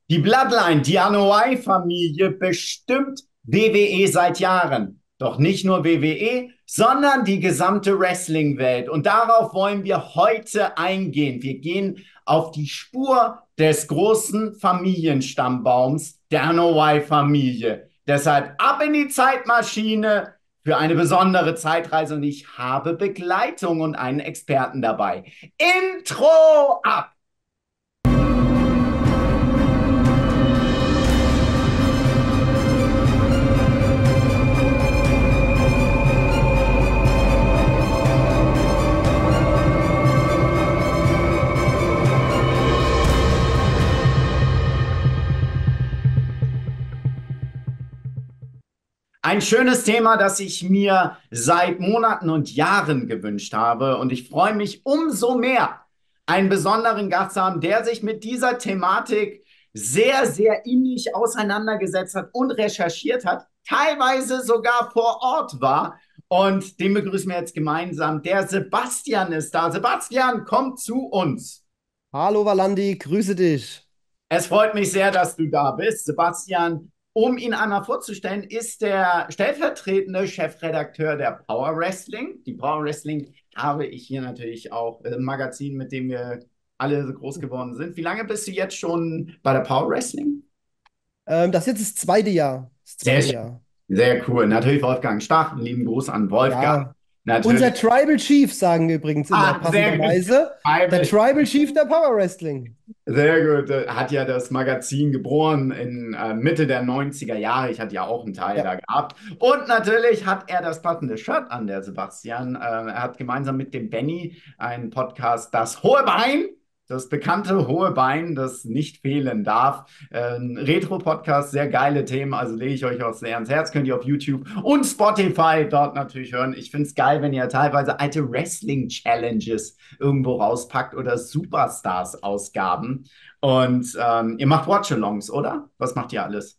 Die Bloodline, die Anoa'i-Familie bestimmt WWE seit Jahren. Doch nicht nur WWE, sondern die gesamte Wrestling-Welt. Und darauf wollen wir heute eingehen. Wir gehen auf die Spur des großen Familienstammbaums der Anoa'i-Familie. Deshalb ab in die Zeitmaschine für eine besondere Zeitreise. Und ich habe Begleitung und einen Experten dabei. Intro ab! Ein schönes Thema, das ich mir seit Monaten und Jahren gewünscht habe. Und ich freue mich umso mehr, einen besonderen Gast zu haben, der sich mit dieser Thematik sehr, sehr innig auseinandergesetzt hat und recherchiert hat, teilweise sogar vor Ort war. Und den begrüßen wir jetzt gemeinsam. Der Sebastian ist da. Sebastian, komm zu uns. Hallo Valandi, grüße dich. Es freut mich sehr, dass du da bist. Sebastian, um ihn einmal vorzustellen, ist der stellvertretende Chefredakteur der Power Wrestling. Die Power Wrestling habe ich hier natürlich auch im Magazin, mit dem wir alle so groß geworden sind. Wie lange bist du jetzt schon bei der Power Wrestling? Das ist jetzt das zweite Jahr. Das Sehr zweite schön. Jahr. Sehr cool. Natürlich Wolfgang Stach. Einen lieben Gruß an Wolfgang. Ja. Natürlich. Unser Tribal Chief, sagen wir übrigens immer Sehr gut. passenderweise. Der Tribal Chief der Power Wrestling. Sehr gut. Hat ja das Magazin geboren in Mitte der 90er Jahre. Ich hatte ja auch einen Teil Ja. da gehabt. Und natürlich hat er das passende Shirt an, der Sebastian. Er hat gemeinsam mit dem Benny einen Podcast, Das Hohe Bein. Das bekannte hohe Bein, das nicht fehlen darf. Ein Retro-Podcast, sehr geile Themen, also lege ich euch auch sehr ans Herz. Könnt ihr auf YouTube und Spotify dort natürlich hören. Ich finde es geil, wenn ihr teilweise alte Wrestling-Challenges irgendwo rauspackt oder Superstars-Ausgaben. Und ihr macht Watch-Alongs, oder? Was macht ihr alles?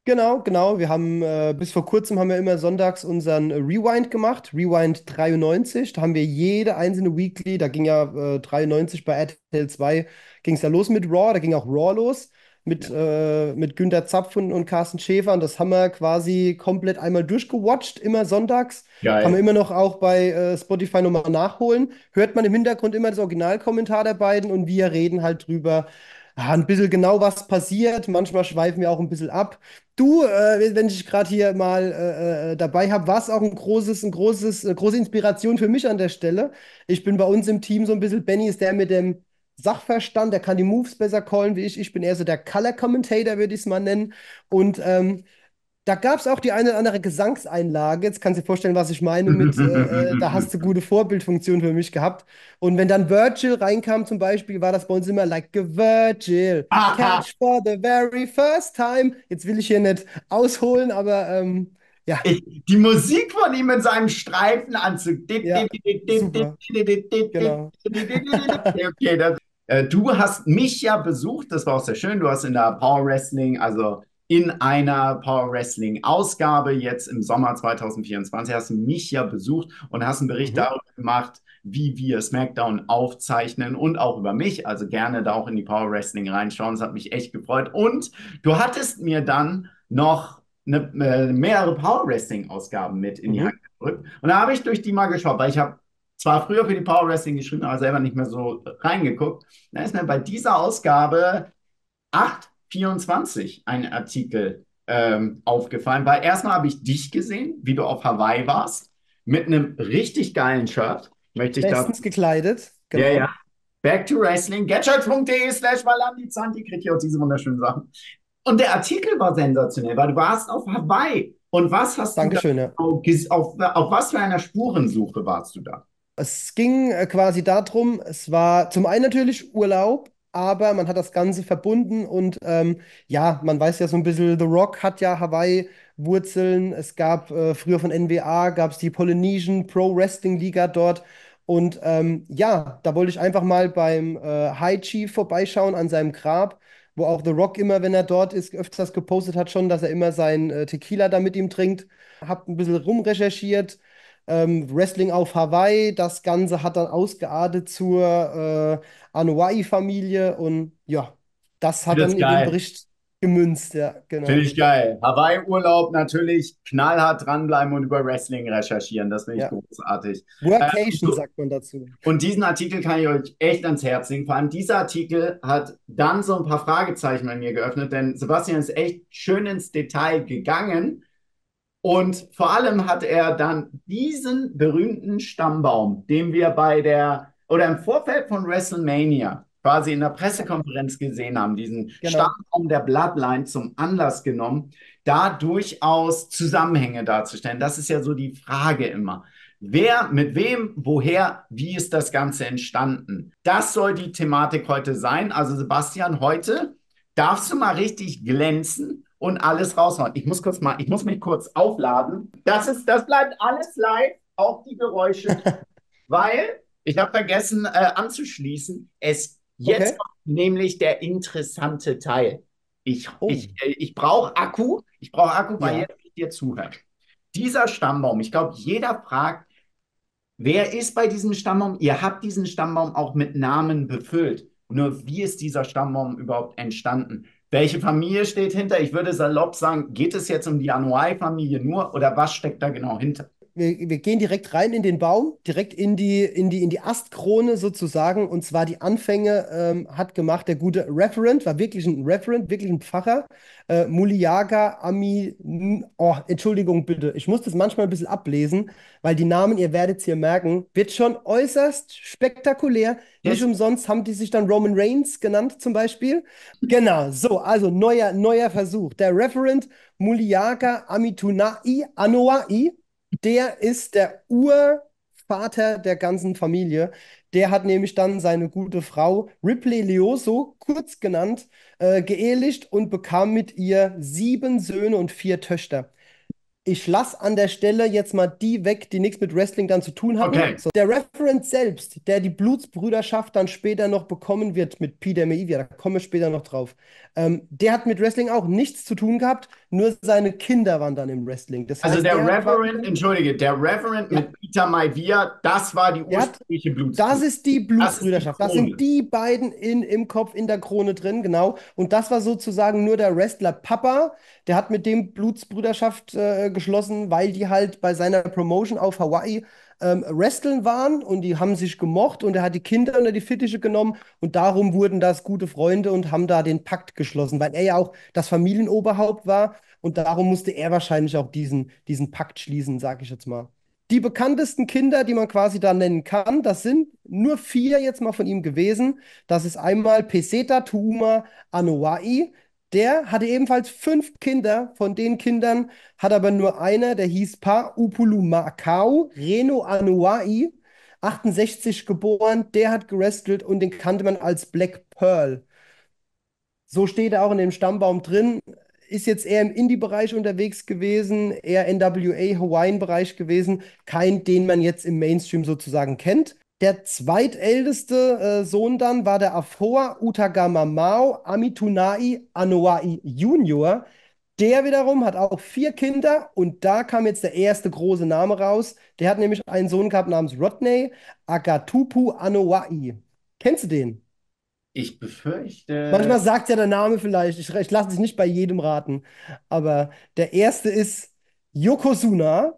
Genau, genau. Wir haben bis vor kurzem haben wir immer sonntags unseren Rewind gemacht, Rewind 93. Da haben wir jede einzelne Weekly, da ging ja 93 bei RTL 2, ging es ja los mit Raw, da ging auch Raw los Ja, mit Günter Zapf und Carsten Schäfer. Und das haben wir quasi komplett einmal durchgewatcht, immer sonntags. Kann man geil. immer noch auch bei Spotify nochmal nachholen. Hört man im Hintergrund immer das Originalkommentar der beiden und wir reden halt drüber. Ein bisschen genau, was passiert. Manchmal schweifen wir auch ein bisschen ab. Du, wenn ich gerade hier mal dabei habe, war es auch große Inspiration für mich an der Stelle. Ich bin bei uns im Team so ein bisschen, Benny ist der mit dem Sachverstand, der kann die Moves besser callen wie ich. Ich bin eher so der Color Commentator, würde ich es mal nennen. Und da gab es auch die eine oder andere Gesangseinlage. Jetzt kannst du dir vorstellen, was ich meine mit, da hast du gute Vorbildfunktion für mich gehabt. Und wenn dann Virgil reinkam zum Beispiel, war das bei uns immer like a Virgil, catch for the very first time. Jetzt will ich hier nicht ausholen, aber ja, Die Musik von ihm in seinem Streifenanzug. ja, super, genau. Okay, du hast mich ja besucht, das war auch sehr schön. Du hast in der Power Wrestling, also in einer Power Wrestling Ausgabe jetzt im Sommer 2024, hast du mich ja besucht und hast einen Bericht Mhm. darüber gemacht, wie wir SmackDown aufzeichnen und auch über mich. Also gerne da auch in die Power Wrestling reinschauen. Das hat mich echt gefreut. Und du hattest mir dann noch mehrere Power Wrestling Ausgaben mit in die Hand Mhm. gedrückt. Und da habe ich durch die mal geschaut, weil ich habe zwar früher für die Power Wrestling geschrieben, aber selber nicht mehr so reingeguckt. Da ist mir bei dieser Ausgabe 824 ein Artikel aufgefallen, weil erstmal habe ich dich gesehen, wie du auf Hawaii warst, mit einem richtig geilen Shirt. Möchte ich da. Bestens gekleidet, Ja, ja. genau. Back to Wrestling, getshirts.de/Valandi kriegt ihr auch diese wunderschönen Sachen. Und der Artikel war sensationell, weil du warst auf Hawaii. Und was hast du da, Dankeschön, ja. auf was für einer Spurensuche warst du da? Es ging quasi darum, es war zum einen natürlich Urlaub, aber man hat das Ganze verbunden und ja, man weiß ja so ein bisschen, The Rock hat ja Hawaii-Wurzeln. Es gab früher von NWA, gab es die Polynesian Pro Wrestling Liga dort. Und ja, da wollte ich einfach mal beim High Chief vorbeischauen an seinem Grab, wo auch The Rock immer, wenn er dort ist, öfters gepostet hat schon, dass er immer sein Tequila da mit ihm trinkt. Hab ein bisschen rumrecherchiert, Wrestling auf Hawaii. Das Ganze hat dann ausgeartet zur Anoa'i-Familie und ja, Das hat Das dann ist in den geil. Bericht gemünzt, ja, Finde genau. ich geil. Hawaii-Urlaub natürlich knallhart dranbleiben und über Wrestling recherchieren. Das finde ich Ja. großartig. Workation So, sagt man dazu. und diesen Artikel kann ich euch echt ans Herz legen. Vor allem dieser Artikel hat dann so ein paar Fragezeichen bei mir geöffnet, denn Sebastian ist echt schön ins Detail gegangen. Und vor allem hat er dann diesen berühmten Stammbaum, den wir bei der oder im Vorfeld von WrestleMania quasi in der Ja, Pressekonferenz gesehen haben, diesen genau. Stammbaum der Bloodline zum Anlass genommen, da durchaus Zusammenhänge darzustellen. Das ist ja so die Frage immer. Wer, mit wem, woher, wie ist das Ganze entstanden? Das soll die Thematik heute sein. Also Sebastian, heute darfst du mal richtig glänzen und alles raushauen. Ich muss mich kurz aufladen. Das bleibt alles live, auch die Geräusche, weil ich habe vergessen anzuschließen. Jetzt Okay. kommt nämlich der interessante Teil. Oh, Ich brauche Akku, weil ja. jetzt ich dir zuhöre. Dieser Stammbaum, ich glaube, jeder fragt, wer ist bei diesem Stammbaum? Ihr habt diesen Stammbaum auch mit Namen befüllt. Nur wie ist dieser Stammbaum überhaupt entstanden? Welche Familie steht hinter? Ich würde salopp sagen, geht es jetzt um die Anuai-Familie nur oder was steckt da genau hinter? Wir gehen direkt rein in den Baum, direkt in die Astkrone sozusagen. Und zwar die Anfänge hat gemacht der gute Referent, war wirklich ein Referent, wirklich ein Pfarrer. Muliaga Ami, oh, Entschuldigung bitte, ich muss das manchmal ein bisschen ablesen, weil die Namen, ihr werdet es hier merken, wird schon äußerst spektakulär. Nicht Yes. umsonst haben die sich dann Roman Reigns genannt zum Beispiel. Genau, so, also neuer Versuch. Der Referent Muliaga Amitunai Anoa'i, der ist der Urvater der ganzen Familie. Der hat nämlich dann seine gute Frau Ripley Leoso, kurz genannt, geehelicht und bekam mit ihr 7 Söhne und 4 Töchter. Ich lasse an der Stelle jetzt mal die weg, die nichts mit Wrestling dann zu tun hatten. Okay. So, der Referent selbst, der die Blutsbrüderschaft dann später noch bekommen wird mit Peter Maivia, da kommen wir später noch drauf, der hat mit Wrestling auch nichts zu tun gehabt, nur seine Kinder waren dann im Wrestling. Das Also heißt, der der hat quasi, Reverend, entschuldige, der Reverend ja, mit Peter Maivia, das war die der hat ursprüngliche Das Blutsbrüder. ist die Das ist die Blutsbrüderschaft. Das sind Krone. die beiden im Kopf, in der Krone drin, genau. Und das war sozusagen nur der Wrestler Papa. Der hat mit dem Blutsbrüderschaft geschlossen, weil die halt bei seiner Promotion auf Hawaii wresteln waren und die haben sich gemocht und er hat die Kinder unter die Fittiche genommen und darum wurden das gute Freunde und haben da den Pakt geschlossen, weil er ja auch das Familienoberhaupt war und darum musste er wahrscheinlich auch diesen Pakt schließen, sage ich jetzt mal. Die bekanntesten Kinder, die man quasi da nennen kann, das sind nur 4 jetzt mal von ihm gewesen. Das ist einmal Peseta Tuuma Anoa'i. Der hatte ebenfalls 5 Kinder. Von den Kindern hat aber nur einer, der hieß Pa Upulu Makau Reno Anoa'i, 68 geboren. Der hat gewrestelt und den kannte man als Black Pearl. So steht er auch in dem Stammbaum drin. Ist jetzt eher im Indie-Bereich unterwegs gewesen, eher NWA Hawaiian-Bereich gewesen. Kein, den man jetzt im Mainstream sozusagen kennt. Der zweitälteste Sohn dann war der Afoa Utagamamao Amitunai Anoa'i Junior. Der wiederum hat auch 4 Kinder und da kam jetzt der erste große Name raus. Der hat nämlich einen Sohn gehabt namens Rodney Agatupu Anoa'i. Kennst du den? Ich befürchte. Manchmal sagt ja der Name vielleicht, ich lasse dich nicht bei jedem raten, aber der erste ist Yokozuna, ist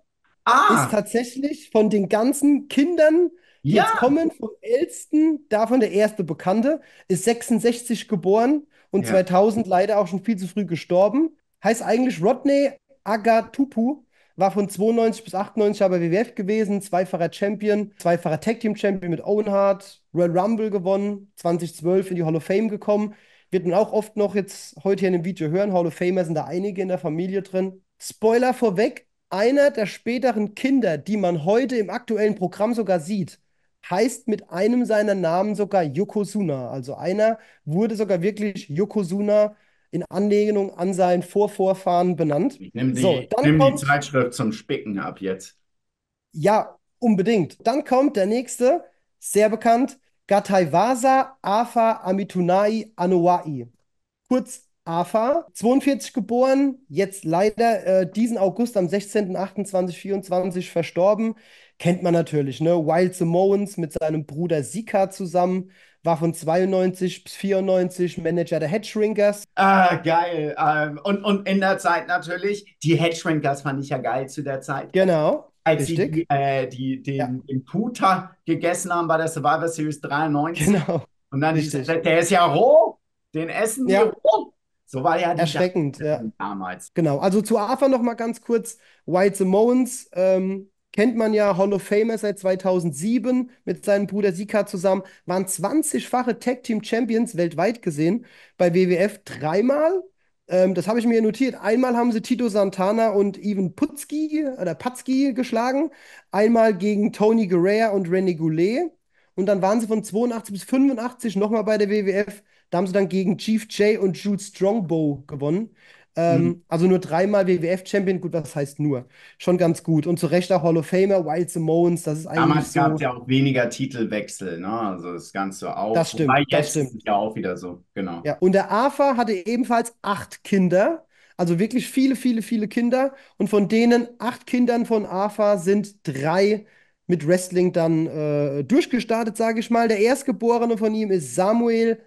Ah, tatsächlich von den ganzen Kindern, die ja, jetzt kommen, vom ältesten, davon der erste Bekannte, ist 66 geboren und ja. 2000 leider auch schon viel zu früh gestorben. Heißt eigentlich Rodney Agatupu, war von 92 bis 98 aber WWF gewesen, zweifacher Champion, zweifacher Tag Team Champion mit Owen Hart, Royal Rumble gewonnen, 2012 in die Hall of Fame gekommen. Wird man auch oft noch jetzt heute hier in dem Video hören. Hall of Famer sind da einige in der Familie drin. Spoiler vorweg, einer der späteren Kinder, die man heute im aktuellen Programm sogar sieht, heißt mit einem seiner Namen sogar Yokozuna. Also einer wurde sogar wirklich Yokozuna in Anlehnung an seinen Vorvorfahren benannt. So, Ich dann nehm die kommt, Zeitschrift zum Spicken ab jetzt. ja, unbedingt. Dann kommt der nächste, sehr bekannt, Gataiwasa Afa Amitunai Anoa'i. Kurz Afa, 42 geboren, jetzt leider diesen August am 16.08.2024 verstorben. Kennt man natürlich, ne? Wild Samoans mit seinem Bruder Sika zusammen, war von 92 bis 94 Manager der Headshrinkers. Ah, geil. Und in der Zeit natürlich, die Headshrinkers fand ich ja geil zu der Zeit. Genau, Als sie richtig. Ja, den Puter gegessen haben bei der Survivor Series 93. genau, Und dann dieser, richtig. der ist ja roh, den essen die Ja, roh. So war ja die erschreckend, ja. Darstellung damals. Genau, also zu AFA noch mal ganz kurz. White Samoans kennt man ja, Hall of Famer seit 2007 mit seinem Bruder Sika zusammen, waren 20-fache Tag Team Champions weltweit gesehen, bei WWF dreimal. Das habe ich mir notiert. Einmal haben sie Tito Santana und Ivan Putski geschlagen, einmal gegen Tony Garea und René Goulet. Und dann waren sie von 82 bis 85 nochmal bei der WWF. Da haben sie dann gegen Chief Jay und Jules Strongbow gewonnen. Mhm. Also nur dreimal WWF-Champion, gut, was heißt nur? Schon ganz gut. Und zu Recht auch Hall of Famer, Wild Samoans, das ist eigentlich Damals gab es so, ja auch weniger Titelwechsel, ne? Also das Ganze auch. das Wobei stimmt, das jetzt ist es stimmt. ja auch wieder so, genau. Ja, und der AFA hatte ebenfalls 8 Kinder, also wirklich viele, viele, viele Kinder. Und von denen 8 Kindern von AFA sind 3 mit Wrestling dann durchgestartet, sage ich mal. Der Erstgeborene von ihm ist Samuel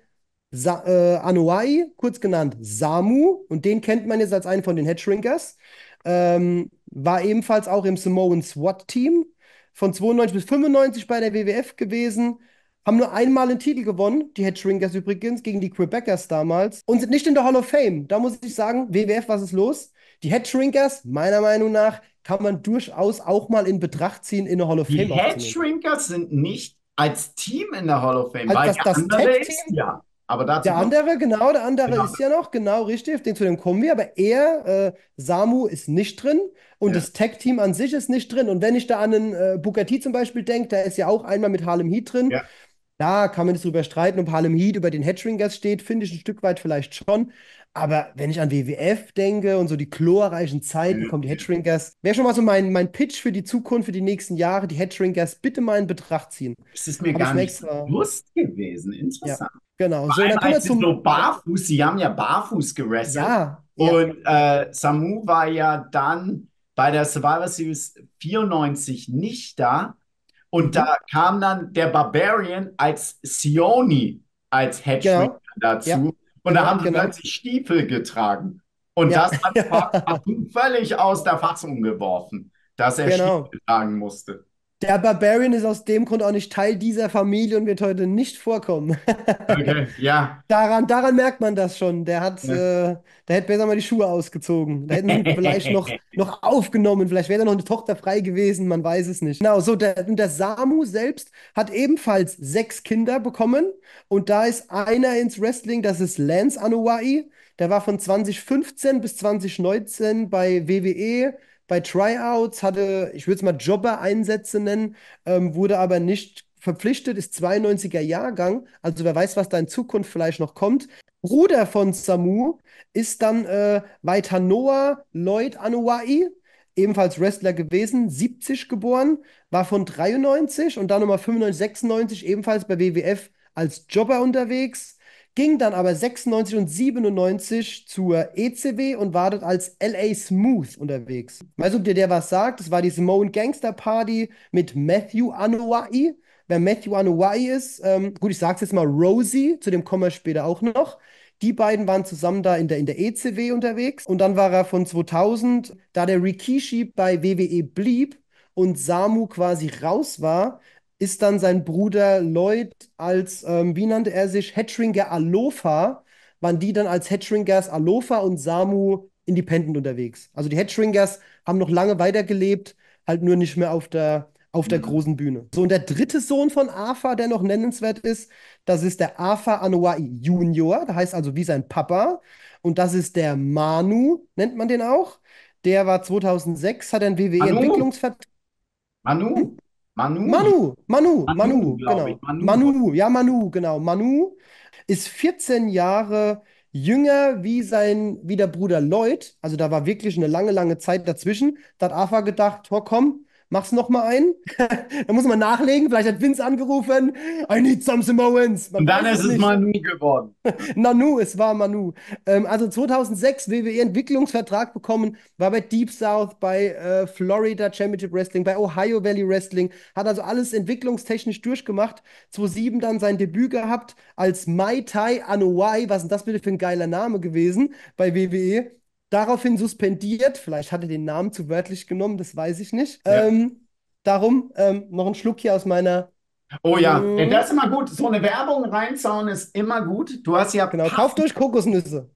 Anoa'i, kurz genannt Samu, und den kennt man jetzt als einen von den Headshrinkers. War ebenfalls auch im Samoan SWAT-Team von 92 bis 95 bei der WWF gewesen. Haben nur einmal einen Titel gewonnen, die Headshrinkers übrigens, gegen die Quebecers damals. Und sind nicht in der Hall of Fame. Da muss ich sagen, WWF, was ist los? Die Headshrinkers, meiner Meinung nach, kann man durchaus auch mal in Betracht ziehen, in eine Hall of Die Fame aufzunehmen. Headshrinkers sind nicht als Team in der Hall of Fame, Als weil der das andere Tag-Team. ist ja. Aber dazu Der kommt. andere, genau, der andere Genau. ist ja noch, genau richtig, zu dem kommen wir, aber Samu ist nicht drin und Ja, das Tag-Team an sich ist nicht drin. Und wenn ich da an einen Booker T zum Beispiel denke, der ist ja auch einmal mit Harlem Heat drin, ja. da kann man jetzt drüber streiten, ob Harlem Heat über den Headshrinkers steht, finde ich ein Stück weit vielleicht schon. Aber wenn ich an WWF denke und so die glorreichen Zeiten, kommen die Ja. Headshrinkers. Wäre schon mal so mein Pitch für die Zukunft, für die nächsten Jahre, die Headshrinkers bitte mal in Betracht ziehen. Das ist mir Habe ich gar mir nicht extra. bewusst gewesen. Ja, Interessant. genau. Vor So, und allem, dann kommen wir als sie zum. so barfuß, sie haben ja barfuß gewrestelt. Ja, ja. Und Samu war ja dann bei der Survivor Series 94 nicht da. Und Mhm. da kam dann der Barbarian als Sioni als Headshrinker Genau. Ja, dazu. Und da genau, haben sie genau. plötzlich Stiefel getragen. Und Ja, das hat Samu völlig aus der Fassung geworfen, dass er genau. Stiefel tragen musste. Der Barbarian ist aus dem Grund auch nicht Teil dieser Familie und wird heute nicht vorkommen. Okay, ja. Daran merkt man das schon. Ja. Der hätte besser mal die Schuhe ausgezogen. Da hätten sie ihn vielleicht noch aufgenommen. Vielleicht wäre da noch eine Tochter frei gewesen. Man weiß es nicht. Genau, so und der Samu selbst hat ebenfalls 6 Kinder bekommen. Und da ist einer ins Wrestling, das ist Lance Anoa'i. Der war von 2015 bis 2019 bei WWE, bei Tryouts, hatte, ich würde es mal Jobber-Einsätze nennen, wurde aber nicht verpflichtet, ist 92er Jahrgang, also wer weiß, was da in Zukunft vielleicht noch kommt. Bruder von Samu ist dann Waitanoa Lloyd Anoa'i, ebenfalls Wrestler gewesen, 70 geboren, war von 93 und dann nochmal 95, 96 ebenfalls bei WWF als Jobber unterwegs, ging dann aber 96 und 97 zur ECW und war dort als LA Smooth unterwegs. Weißt du, ob dir der was sagt? Das war die Samoan Gangster Party mit Matthew Anoa'i. Wer Matthew Anoa'i ist, gut, ich sag's jetzt mal Rosie, zu dem kommen wir später auch noch. Die beiden waren zusammen da in der ECW unterwegs und dann war er von 2000, da der Rikishi bei WWE blieb und Samu quasi raus war, ist dann sein Bruder Lloyd als, wie nannte er sich, Headshrinker Alofa, waren die dann als Headshrinkers Alofa und Samu Independent unterwegs. Also die Headshrinkers haben noch lange weitergelebt, halt nur nicht mehr auf der Mhm. großen Bühne. So, und der dritte Sohn von Afa, der noch nennenswert ist, das ist der Afa Anoa'i Junior, der heißt also wie sein Papa. Und das ist der Manu, nennt man den auch. Der war 2006, hat einen Manu, WWE-Entwicklungsvertrag. Manu, Manu, Manu, glaube ich. genau. Manu, ja, Manu, genau. Manu ist 14 Jahre jünger wie der Bruder Lloyd. Also da war wirklich eine lange, lange Zeit dazwischen. Da hat AFA gedacht, oh komm, Mach's noch mal ein. Da muss man nachlegen. Vielleicht hat Vince angerufen. I need some Samoans. Und Man dann weiß ist es es nicht. Manu geworden. Nanu, es war Manu. Also 2006 WWE-Entwicklungsvertrag bekommen, war bei Deep South, bei Florida Championship Wrestling, bei Ohio Valley Wrestling, hat also alles entwicklungstechnisch durchgemacht. 2007 dann sein Debüt gehabt als Mai Tai Anoa'i, was ist denn das bitte für ein geiler Name gewesen bei WWE. Daraufhin suspendiert, vielleicht hat er den Namen zu wörtlich genommen, das weiß ich nicht. Ja. Darum noch ein Schluck hier aus meiner. Oh ja, Mm, das ist immer gut. So eine Werbung reinzauen ist immer gut. Du hast ja genau, kauft passend. euch Kokosnüsse.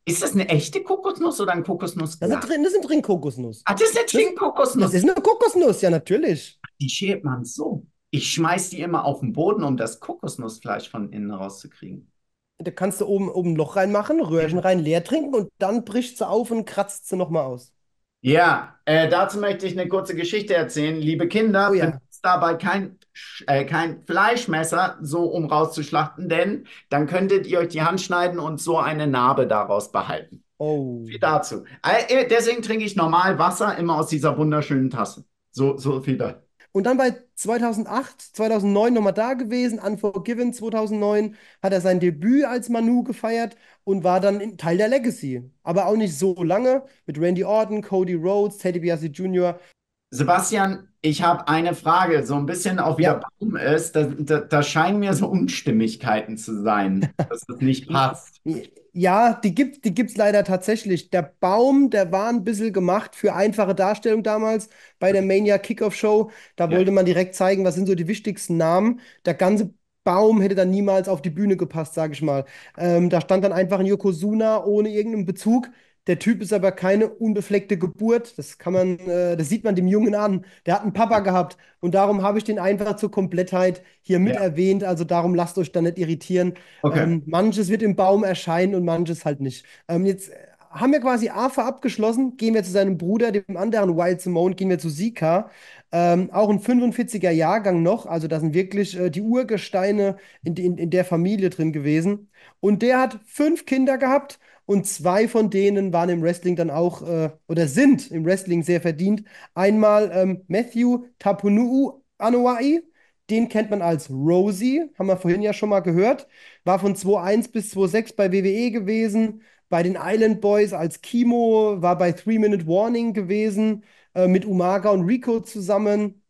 Ist das eine echte Kokosnuss oder ein Kokosnussglas? Das sind Trinkkokosnuss. Ah, das ist eine Das, das Trinkkokosnuss. ist eine Kokosnuss, ja, natürlich. Die schält man so. Ich schmeiß die immer auf den Boden, um das Kokosnussfleisch von innen rauszukriegen. Da kannst du oben ein Loch reinmachen, Röhrchen Ja. rein, leer trinken und dann bricht sie auf und kratzt sie nochmal aus. Ja, dazu möchte ich eine kurze Geschichte erzählen. Liebe Oh Kinder, ja. benutzt dabei kein Fleischmesser, so um rauszuschlachten, denn dann könntet ihr euch die Hand schneiden und so eine Narbe daraus behalten. Oh. Viel dazu. Deswegen trinke ich normal Wasser immer aus dieser wunderschönen Tasse. So viel da. Und dann bei 2008, 2009 nochmal da gewesen, Unforgiven 2009, hat er sein Debüt als Manu gefeiert und war dann Teil der Legacy. Aber auch nicht so lange, mit Randy Orton, Cody Rhodes, Teddy DiBiase Jr. Sebastian, ich habe eine Frage, so ein bisschen auch wieder Ja, Baum ist. Da scheinen mir so Unstimmigkeiten zu sein, dass das nicht passt. ja, die gibt's leider tatsächlich. Der Baum, der war ein bisschen gemacht für einfache Darstellung damals bei der Mania Kickoff Show. Da Ja. wollte man direkt zeigen, was sind so die wichtigsten Namen. Der ganze Baum hätte dann niemals auf die Bühne gepasst, sage ich mal. Da stand dann einfach ein Yokozuna ohne irgendeinen Bezug. Der Typ ist aber keine unbefleckte Geburt. Das sieht man dem Jungen an. Der hat einen Papa gehabt. Und darum habe ich den einfach zur Komplettheit hier mit Ja, erwähnt. Also darum lasst euch da nicht irritieren. okay. Manches wird im Baum erscheinen und manches halt nicht. Jetzt haben wir quasi AFA abgeschlossen, gehen wir zu seinem Bruder, dem anderen Wild Simone, gehen wir zu Sika. Auch ein 45er Jahrgang noch, also da sind wirklich die Urgesteine in der Familie drin gewesen. Und der hat 5 Kinder gehabt und 2 von denen waren im Wrestling dann auch, oder sind im Wrestling sehr verdient. Einmal Matthew Tapunuu Anoa'i, den kennt man als Rosie, haben wir vorhin ja schon mal gehört. War von 2001 bis 2006 bei WWE gewesen, bei den Island Boys als Kimo, war bei 3-Minute Warning gewesen, mit Umaga und Rico zusammen.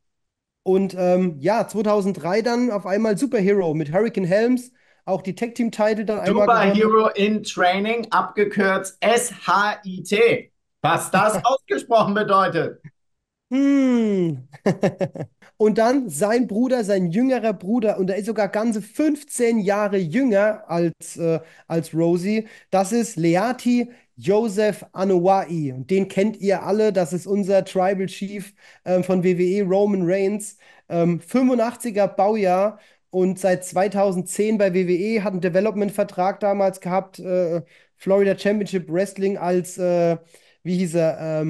Und ja, 2003 dann auf einmal Superhero mit Hurricane Helms, auch die Tag Team Title dann einmal gewonnen. Superhero in Training, abgekürzt SHIT. Was das ausgesprochen bedeutet. Hm. Und dann sein Bruder, sein jüngerer Bruder, und er ist sogar ganze 15 Jahre jünger als Rosie. Das ist Leati Joseph Anoa'i. Und den kennt ihr alle. Das ist unser Tribal Chief von WWE, Roman Reigns. 85er Baujahr und seit 2010 bei WWE, hat einen Development-Vertrag damals gehabt. Florida Championship Wrestling als wie hieß er,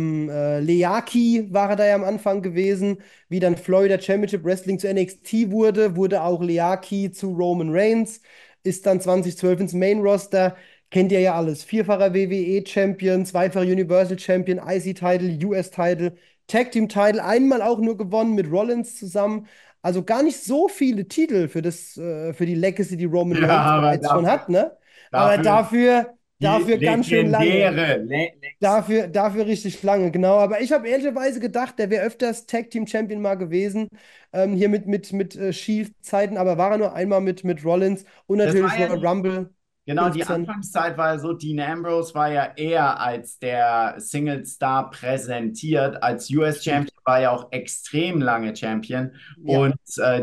Leaki war er da ja am Anfang gewesen, wie dann Florida Championship Wrestling zu NXT wurde, wurde auch Leaki zu Roman Reigns, ist dann 2012 ins Main Roster, kennt ihr ja alles, vierfacher WWE-Champion, zweifacher Universal Champion, IC-Title, US-Title, Tag Team-Title, einmal auch nur gewonnen mit Rollins zusammen, also gar nicht so viele Titel für die Legacy, die Roman Ja, Reigns aber bereits schon hat, ne? Aber dafür die dafür ganz schön lange. legendäre Dafür richtig lange, genau. Aber ich habe ehrlicherweise gedacht, der wäre öfters Tag Team Champion mal gewesen. Hier mit Shield-Zeiten, aber war er nur einmal mit Rollins und Das war natürlich ja Royal Rumble genau, die 15. Anfangszeit war ja so, Dean Ambrose war ja eher als der Single Star präsentiert. Als US Stimmt. Champion war er auch extrem lange Champion. Ja, Und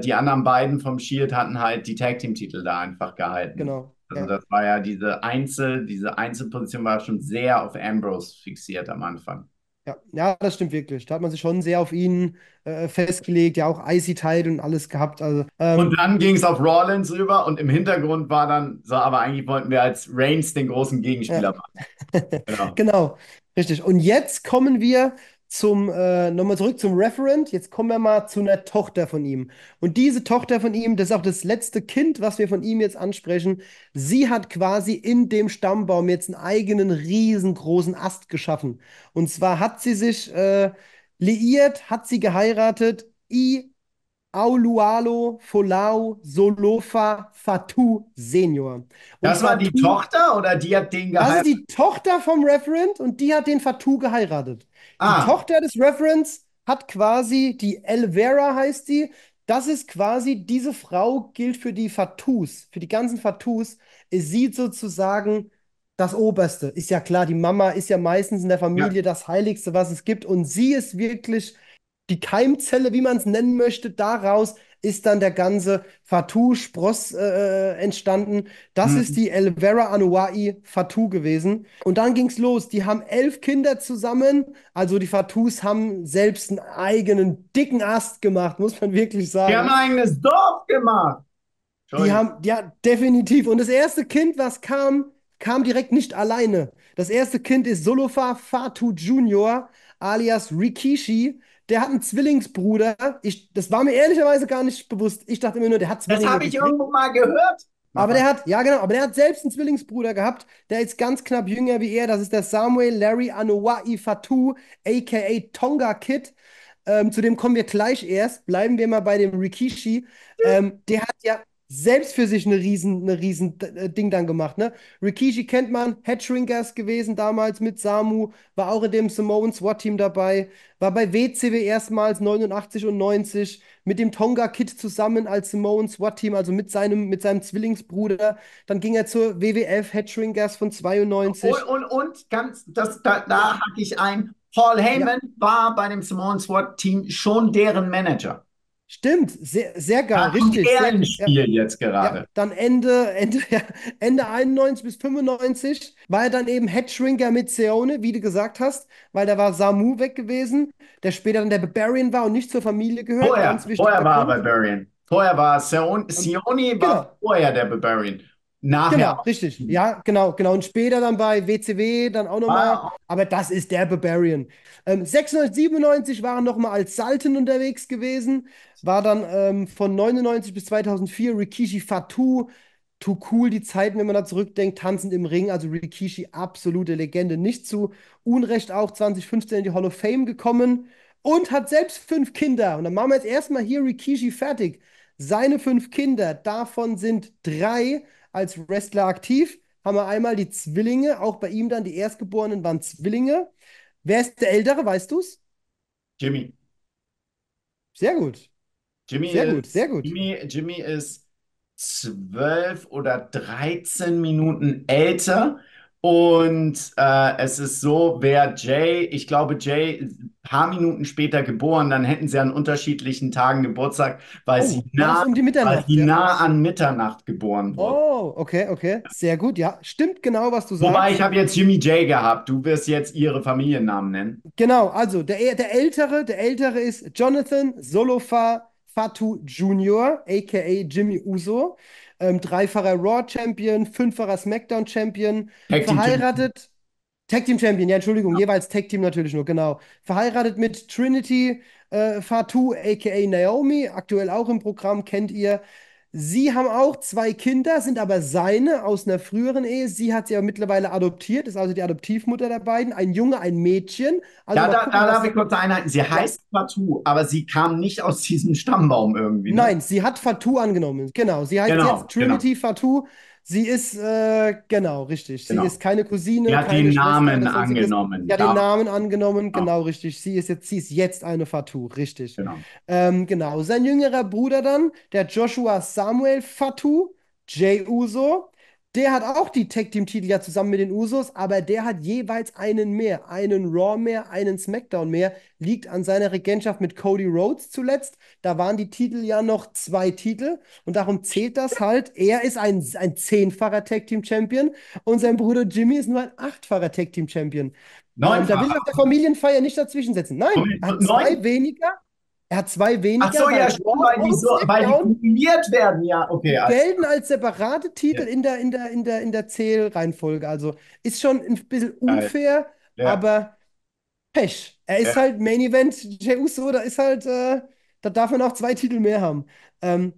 die anderen beiden vom Shield hatten halt die Tag Team Titel da einfach gehalten. genau. Also Ja. das war ja diese Einzelposition war schon sehr auf Ambrose fixiert am Anfang. Ja, ja, das stimmt wirklich. Da hat man sich schon sehr auf ihn festgelegt, ja auch IC-Title und alles gehabt. Also, Und dann ging es auf Rollins rüber und im Hintergrund war dann so, aber eigentlich wollten wir als Reigns den großen ja. Gegenspieler machen. Genau. Genau, richtig. Und jetzt kommen wir nochmal zurück zum Referent. Jetzt kommen wir mal zu einer Tochter von ihm. Und diese Tochter von ihm, das ist auch das letzte Kind, was wir von ihm jetzt ansprechen. Sie hat quasi in dem Stammbaum jetzt einen eigenen riesengroßen Ast geschaffen. Und zwar hat sie sich liiert hat sie geheiratet I. Aulualo Folau Solofa Fatou Senior. Und Das war die Fatou, Tochter oder die hat den das ist geheiratet? die Tochter vom Reverend und die hat den Fatou geheiratet. Die Ah, Tochter des Reverends hat quasi, die Elvera heißt die, das ist quasi, diese Frau gilt für die Fatous, für die ganzen Fatous, ist sie sozusagen das Oberste. Ist ja klar, die Mama ist ja meistens in der ja. Familie das Heiligste, was es gibt. Und sie ist wirklich die Keimzelle, wie man es nennen möchte. Daraus ist dann der ganze Fatou-Spross entstanden. Das ist Hm. die Elvera Anuai Fatou gewesen. Und dann ging es los. Die haben 11 Kinder zusammen. Also die Fatous haben selbst einen eigenen dicken Ast gemacht, muss man wirklich Die haben sagen. ein eigenes Dorf gemacht. Die Entschuldigung. haben, ja, definitiv. Und das erste Kind, was kam, kam direkt nicht alleine. Das erste Kind ist Solofa Fatu Junior, alias Rikishi. Der hat einen Zwillingsbruder. Das war mir ehrlicherweise gar nicht bewusst. Ich dachte immer nur, der hat Das Zwillinge habe ich gekriegt. irgendwo mal gehört. Aber der hat, ja genau, aber der hat selbst einen Zwillingsbruder gehabt. Der ist ganz knapp jünger wie er. Das ist der Samuel Larry Anoa'i Fatou, aka Tonga Kid. Zu dem kommen wir gleich erst. Bleiben wir mal bei dem Rikishi. Der hat ja selbst für sich eine riesen Ding dann gemacht, ne? Rikishi kennt man, Headshrinkers gewesen damals mit Samu, war auch in dem Samoan SWAT-Team dabei, war bei WCW erstmals 89 und 90 mit dem Tonga Kid zusammen als Samoan SWAT-Team, also mit seinem Zwillingsbruder. Dann ging er zur WWF Headshrinkers von 92. Und ganz, da hake ich ein. Paul Ja, Heyman war bei dem Simone SWAT-Team schon deren Manager. stimmt, sehr, sehr geil, Da kommt richtig, er sehr ins gut. Ja. Spiel jetzt Ja, gerade. dann ja, Ende 91 bis 95 war er dann eben Headshrinker mit Seone, wie du gesagt hast, weil da war Samu weg gewesen, der später dann der Barbarian war und nicht zur Familie gehört. Ganz Vorher wichtiger war er Punkt. Barbarian. Vorher war Ähm, Sioni war genau, vorher der Barbarian. Nachher genau, auch. richtig. Ja, genau, genau. Und später dann bei WCW dann auch nochmal. War Aber das ist der Barbarian. 96, 97 waren nochmal als Sultan unterwegs gewesen. War dann von 99 bis 2004 Rikishi Fatou. Too cool die Zeiten, wenn man da zurückdenkt, tanzend im Ring. Also Rikishi, absolute Legende. Nicht zu Unrecht auch 2015 in die Hall of Fame gekommen und hat selbst 5 Kinder. Und dann machen wir jetzt erstmal hier Rikishi fertig. Seine 5 Kinder, davon sind 3 als Wrestler aktiv. Haben wir einmal die Zwillinge, auch bei ihm dann die Erstgeborenen waren Zwillinge. Wer ist der Ältere, weißt du's? Jimmy. Sehr gut, Jimmy sehr gut, ist, sehr gut. Jimmy ist 12 oder 13 Minuten älter. Und es ist so, wäre Jay, ich glaube, Jay ein paar Minuten später geboren, dann hätten sie an unterschiedlichen Tagen Geburtstag, Oh, war das um die weil Mitternacht, sie ja? nah an Mitternacht geboren wurde. Oh, okay, okay. Sehr gut, ja. Stimmt genau, was du Wobei ich sagst. habe jetzt Jimmy J gehabt. Du wirst jetzt ihre Familiennamen nennen. Genau, also der Ältere ist Jonathan Solofa Fatu Junior, aka Jimmy Uso. Dreifacher Raw-Champion, 5-facher SmackDown-Champion, Tag Team Champion. verheiratet. Tag Team Champion, ja, Entschuldigung, jeweils Tag Team natürlich nur, genau. Verheiratet mit Trinity Fatu, aka Naomi, aktuell auch im Programm, kennt ihr. Sie haben auch 2 Kinder, sind aber seine aus einer früheren Ehe. Sie hat sie aber mittlerweile adoptiert, ist also die Adoptivmutter der beiden. Ein Junge, ein Mädchen. Also mal Da gucken, darf was ich sie. kurz einhalten. Sie Ja, heißt Fatou, aber sie kam nicht aus diesem Stammbaum irgendwie, ne? nein, sie hat Fatou angenommen. Genau, sie heißt jetzt Genau, Trinity Fatou. Sie ist, genau, richtig. Sie ist genau. keine Sie Cousine, hat keine den Schwester Namen oder sonstiges. Sie angenommen. hat den Damals. Namen angenommen, Genau. genau, richtig. Sie ist jetzt eine Fatou, richtig. Genau. Genau. Sein jüngerer Bruder dann, der Joshua Samuel Fatou, Jay Uso. Der hat auch die Tag-Team-Titel ja zusammen mit den Usos, aber der hat jeweils einen mehr. Einen Raw mehr, einen SmackDown mehr. Liegt an seiner Regentschaft mit Cody Rhodes zuletzt. Da waren die Titel ja noch 2 Titel und darum zählt das halt. Er ist ein 10-facher Tag-Team-Champion und sein Bruder Jimmy ist nur ein 8-facher Tag-Team-Champion. Da will ich auf Neunfacher. der Familienfeier nicht dazwischensetzen. Nein, er hat zwei Neun? weniger. Er hat zwei Ach weniger, so, ja, weil stimmt, Raw und weil die SmackDown kombiniert werden. Ja, okay, alles gelten als separate Titel klar. in der Zählreihenfolge. Also ist schon ein bisschen Ja, unfair, ja, aber Pech. Er ist ja. halt Main Event Jey Uso, da darf man auch 2 Titel mehr haben. Ähm,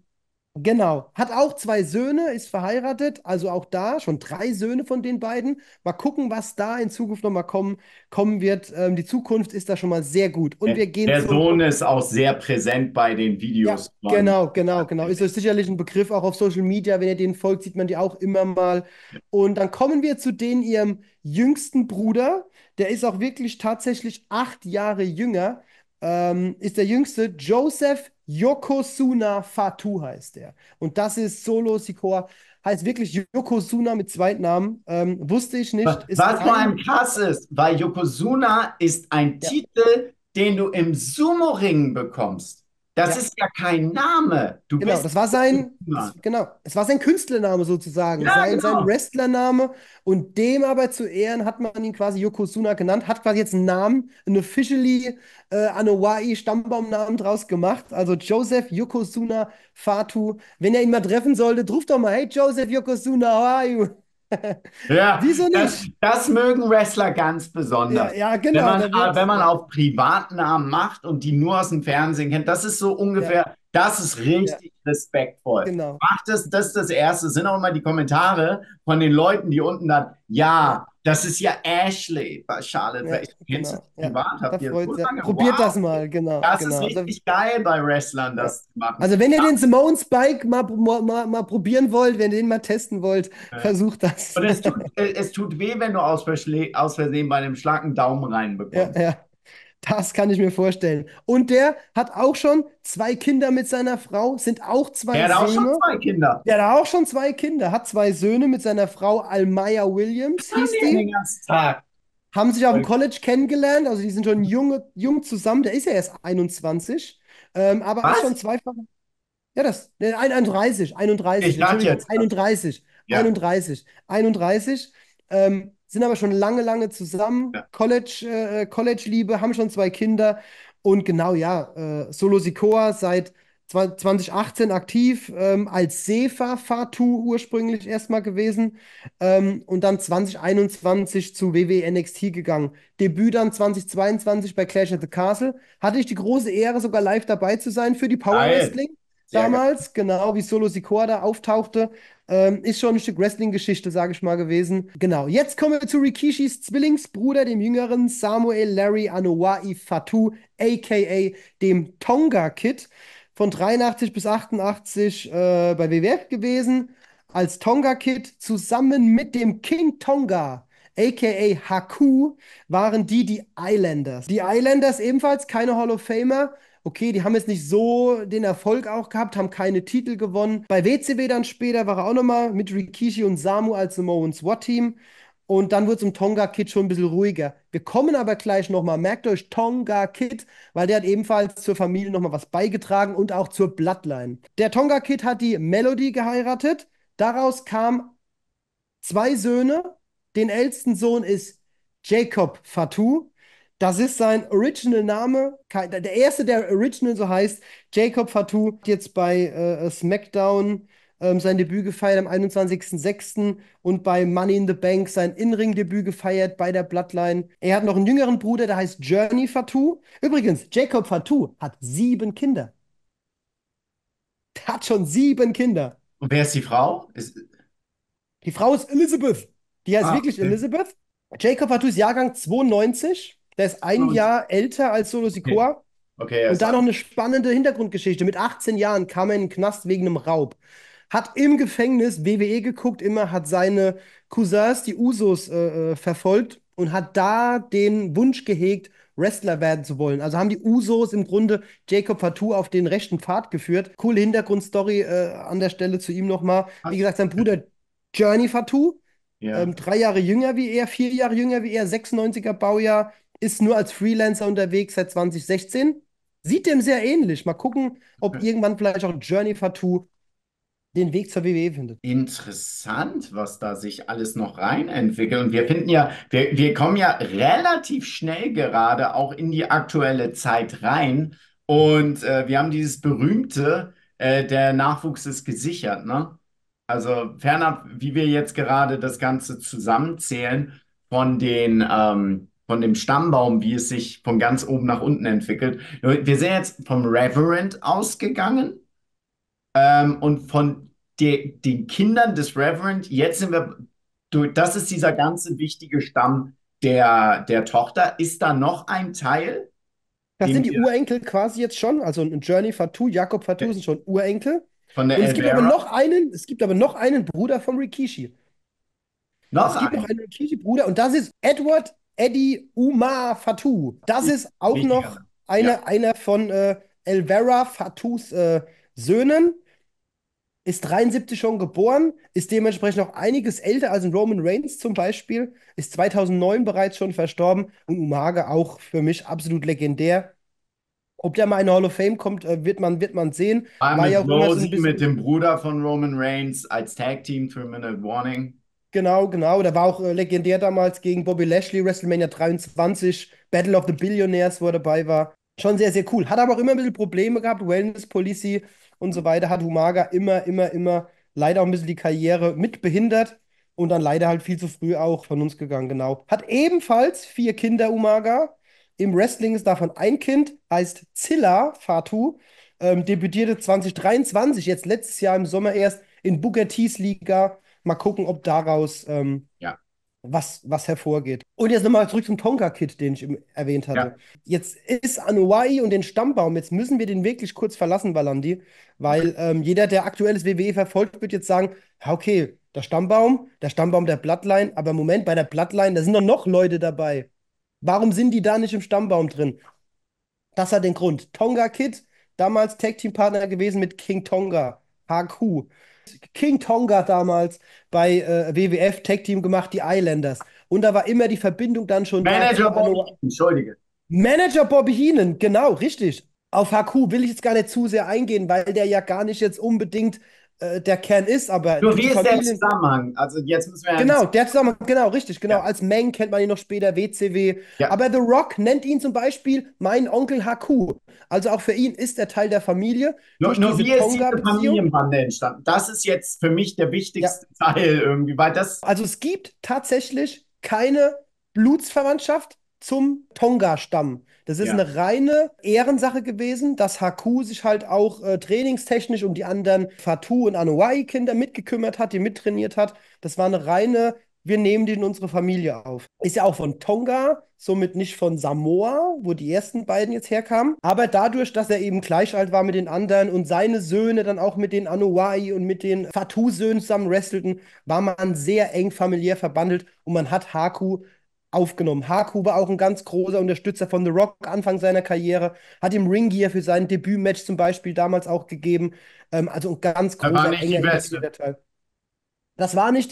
Genau. Hat auch zwei Söhne, ist verheiratet, also auch da schon drei Söhne von den beiden. Mal gucken, was da in Zukunft nochmal kommen wird. Die Zukunft ist da schon mal sehr gut. Und wir gehen Der zum. Sohn ist auch sehr präsent bei den Ja, Videos von. genau, genau, genau. Ist euch sicherlich ein Begriff auch auf Social Media. Wenn ihr denen folgt, sieht man die auch immer mal. Und dann kommen wir zu denen, ihrem jüngsten Bruder. Der ist auch wirklich tatsächlich 8 Jahre jünger. Ist der jüngste. Joseph Yokozuna Fatu heißt er. Und das ist Solo Sikoa. Heißt wirklich Yokozuna mit Zweitnamen. Wusste ich nicht. Ist Was vor allem kein. krass ist, weil Yokozuna ist ein Ja. Titel, den du im Sumo-Ring bekommst. Das Ja. ist ja kein Name. Du Genau, bist das war sein, Yokozuna. genau, es war sein Künstlername sozusagen, Ja, sein genau. Wrestlername und dem aber zu Ehren hat man ihn quasi Yokozuna genannt, hat quasi jetzt einen Namen, einen officially Anoa'i Stammbaumnamen draus gemacht, also Joseph Yokozuna Fatu. Wenn ihr ihn mal treffen solltet, ruft doch mal, hey Joseph Yokozuna, how are you? Ja, Wieso das, nicht? das mögen Wrestler ganz Ja, besonders. ja, Wenn genau, man, der wird, wenn man ja, auf Privatnamen macht und die nur aus dem Fernsehen kennt, das ist so ja, ungefähr, das ist ja, richtig respektvoll. genau, Macht es, das ist das Erste, sind auch immer die Kommentare von den Leuten, die unten dann, ja. ja, das ist ja Ashley bei Charlotte. Ja, Kennst du genau. die Ja, privat? da Habt ihr so freut's ja. lange? Probiert das Wow, mal, genau, das ist genau. richtig geil bei Wrestlern, Ja. das zu machen. Also wenn ihr den Simone Spike mal probieren wollt, wenn ihr den mal testen wollt, Ja. versucht das. Und es tut weh, wenn du aus Versehen bei einem Schlag einen Daumen Ja, reinbekommst. ja, das kann ich mir vorstellen. Und der hat auch schon zwei Kinder mit seiner Frau, sind auch Er zwei hat auch schon Söhne. 2 Kinder. Der hat auch schon zwei Kinder, hat zwei Söhne mit seiner Frau Almaya Williams, hieß Nee, die. den ganzen Tag. Haben sich auf dem College kennengelernt, also die sind schon jung zusammen. Der ist ja erst 21, aber ist Was? schon zweifach. Ja, ne, 31, Ich dachte Entschuldigung, jetzt. 31, Ja, 31. Sind aber schon lange zusammen, ja. College-Liebe, haben schon zwei Kinder und genau, ja, Solo Sikoa seit 2018 aktiv, als Sefa Fatu ursprünglich erstmal gewesen und dann 2021 zu WWE NXT gegangen. Debüt dann 2022 bei Clash at the Castle. Hatte ich die große Ehre, sogar live dabei zu sein für die Power Geil. Wrestling Sehr geil. damals, genau wie Solo Sikoa da auftauchte. Ist schon ein Stück Wrestling-Geschichte, sage ich mal, gewesen. Genau, jetzt kommen wir zu Rikishis Zwillingsbruder, dem jüngeren Samuel Larry Anoa'i Fatu, a.k.a. dem Tonga Kid, von 83 bis 88 bei WWF gewesen. Als Tonga Kid zusammen mit dem King Tonga, a.k.a. Haku, waren die Islanders. Die Islanders ebenfalls keine Hall of Famer. Okay, die haben jetzt nicht so den Erfolg auch gehabt, haben keine Titel gewonnen. Bei WCW dann später war er auch nochmal mit Rikishi und Samu als Samoan SWAT-Team. Und dann wird es um Tonga Kid schon ein bisschen ruhiger. Wir kommen aber gleich nochmal. Merkt euch Tonga Kid, weil der hat ebenfalls zur Familie nochmal was beigetragen und auch zur Bloodline. Der Tonga Kid hat die Melody geheiratet. Daraus kamen zwei Söhne. Den ältesten Sohn ist Jacob Fatou. Das ist sein Original-Name. Der erste, der Original so heißt, Jacob Fatou, hat jetzt bei SmackDown sein Debüt gefeiert am 21.06. und bei Money in the Bank sein In-Ring-Debüt gefeiert bei der Bloodline. Er hat noch einen jüngeren Bruder, der heißt Journey Fatou. Übrigens, Jacob Fatou hat 7 Kinder. Der hat schon 7 Kinder. Und wer ist die Frau? Die Frau ist Elizabeth. Die heißt wirklich Okay. Elizabeth. Jacob Fatou ist Jahrgang 92. Der ist ein Jahr älter als Solo Okay, Sikoa. okay, er Und ist da noch alt. eine spannende Hintergrundgeschichte. Mit 18 Jahren kam er in den Knast wegen einem Raub. Hat im Gefängnis WWE geguckt, immer hat seine Cousins, die Usos, verfolgt und hat da den Wunsch gehegt, Wrestler werden zu wollen. Also haben die Usos im Grunde Jacob Fatou auf den rechten Pfad geführt. Coole Hintergrundstory an der Stelle zu ihm nochmal. Wie Was? gesagt, sein Bruder Journey Fatou, Ja. 3 Jahre jünger wie er, 4 Jahre jünger wie er, 96er Baujahr, ist nur als Freelancer unterwegs seit 2016. Sieht dem sehr ähnlich. Mal gucken, ob irgendwann vielleicht auch Journey Fatou den Weg zur WWE findet. Interessant, was da sich alles noch rein entwickelt. Und wir kommen ja relativ schnell gerade auch in die aktuelle Zeit rein. Und wir haben dieses berühmte, der Nachwuchs ist gesichert, ne? Also fernab, wie wir jetzt gerade das Ganze zusammenzählen von dem Stammbaum, wie es sich von ganz oben nach unten entwickelt. Wir sind jetzt vom Reverend ausgegangen. Und von den Kindern des Reverend, jetzt sind wir, das ist dieser ganze wichtige Stamm der Tochter. Ist da noch ein Teil, Das sind den die wir Urenkel quasi jetzt schon. Also ein Journey Fatou, Jakob Fatou sind schon Urenkel. von der Und Elvera? es gibt aber noch einen Bruder von Rikishi. Noch Es gibt noch ein einen Rikishi-Bruder und das ist Edward Eddie Umar Fatou. Das ist auch wichtiger noch Mann. Ja, einer von Elvera Fatous Söhnen. Ist 73 schon geboren, ist dementsprechend noch einiges älter als ein Roman Reigns zum Beispiel, ist 2009 bereits schon verstorben und Umaga auch für mich absolut legendär. Ob der mal in die Hall of Fame kommt, wird man sehen. war War mit ja auch immer so ein Rosie, mit bisschen. dem Bruder von Roman Reigns als Tag Team 3-Minute Warning. Genau, genau. Der war auch legendär damals gegen Bobby Lashley, WrestleMania 23, Battle of the Billionaires, wo er dabei war. Schon sehr, sehr cool. Hat aber auch immer ein bisschen Probleme gehabt, Wellness Policy und so weiter. Hat Umaga immer leider auch ein bisschen die Karriere mit behindert und dann leider halt viel zu früh auch von uns gegangen, genau. Hat ebenfalls 4 Kinder, Umaga. Im Wrestling ist davon ein Kind, heißt Zilla Fatu, debütierte 2023, jetzt letztes Jahr im Sommer erst in Booker T's Liga. Mal gucken, ob daraus Ja, was hervorgeht. Und jetzt nochmal zurück zum Tonka-Kid, den ich erwähnt ja. hatte. Jetzt ist Anoa'i und den Stammbaum, jetzt müssen wir den wirklich kurz verlassen, Valandi, weil jeder, der aktuelles WWE verfolgt, wird jetzt sagen, ja, okay, der Stammbaum der Bloodline, aber Moment, bei der Bloodline, da sind doch noch Leute dabei. Warum sind die da nicht im Stammbaum drin? Das hat den Grund. Tonga Kid, damals Tag-Team-Partner gewesen mit King Tonga, HQ. King Tonga damals bei WWF Tag Team gemacht, die Islanders. Und da war immer die Verbindung dann schon da Manager zu Bobby, Anoa'i. entschuldige. Manager Bobby Heenan, genau, richtig. Auf HQ will ich jetzt gar nicht zu sehr eingehen, weil der ja gar nicht jetzt unbedingt der Kern ist, aber Nur wie die ist der Familien. Zusammenhang? Also jetzt müssen wir Genau, der zusammen, genau, richtig, genau. ja, Als Meng kennt man ihn noch später, WCW. ja. Aber The Rock nennt ihn zum Beispiel mein Onkel Haku. Also auch für ihn ist er Teil der Familie durch Nur diese wie ist diese Tonga-Beziehung. Familienbande entstanden? Das ist jetzt für mich der Ja, wichtigste Teil irgendwie, weil das, also es gibt tatsächlich keine Blutsverwandtschaft zum Tonga-Stamm. Das ist ja. eine reine Ehrensache gewesen, dass Haku sich halt auch trainingstechnisch um die anderen Fatu und Anoa'i-Kinder mitgekümmert hat, die mittrainiert hat. Das war eine reine, wir nehmen die in unsere Familie auf. Ist ja auch von Tonga, somit nicht von Samoa, wo die ersten beiden jetzt herkamen. Aber dadurch, dass er eben gleich alt war mit den anderen und seine Söhne dann auch mit den Anoa'i und mit den Fatu-Söhnen zusammen wrestelten, war man sehr eng familiär verbandelt und man hat Haku aufgenommen. Haku war auch ein ganz großer Unterstützer von The Rock Anfang seiner Karriere, hat ihm Ringgear für sein Debütmatch zum Beispiel damals auch gegeben. Also ein ganz das war großer, nicht die enger, beste. integrierter Teil. Das war nicht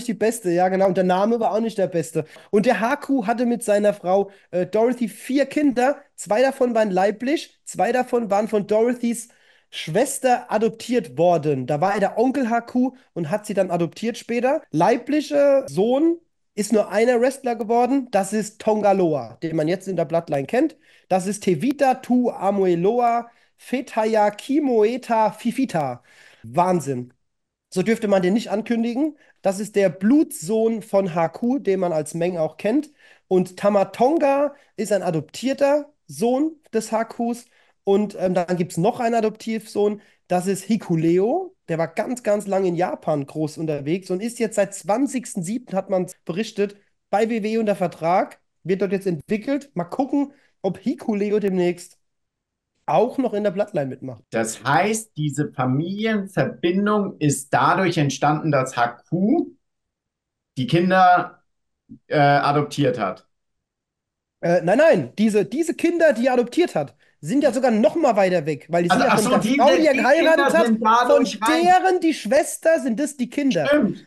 die beste, ja, genau. Und der Name war auch nicht der beste. Und der Haku hatte mit seiner Frau Dorothy 4 Kinder. 2 davon waren leiblich, 2 davon waren von Dorothys Schwester adoptiert worden. Da war er der Onkel Haku und hat sie dann adoptiert später. Leiblicher Sohn ist nur einer Wrestler geworden. Das ist Tongaloa, den man jetzt in der Bloodline kennt. Das ist Tevita Tu Amoeloa Fetaya Kimoeta Fifita. Wahnsinn. So dürfte man den nicht ankündigen. Das ist der Blutssohn von Haku, den man als Meng auch kennt. Und Tamatonga ist ein adoptierter Sohn des Hakus. Und dann gibt es noch einen Adoptivsohn, das ist Hikuleo. Der war ganz, ganz lange in Japan groß unterwegs und ist jetzt seit 20.07. hat man berichtet, bei WWE unter Vertrag. Wird dort jetzt entwickelt. Mal gucken, ob Hikuleo demnächst auch noch in der Bloodline mitmacht. Das heißt, diese Familienverbindung ist dadurch entstanden, dass Haku die Kinder adoptiert hat. Nein, diese Kinder, die er adoptiert hat, sind ja sogar noch mal weiter weg, weil die sind Also, ja ach von so, der Frau, die er die Kinder geheiratet hat, sind dadurch von rein. deren die Schwester sind es die Kinder. Stimmt.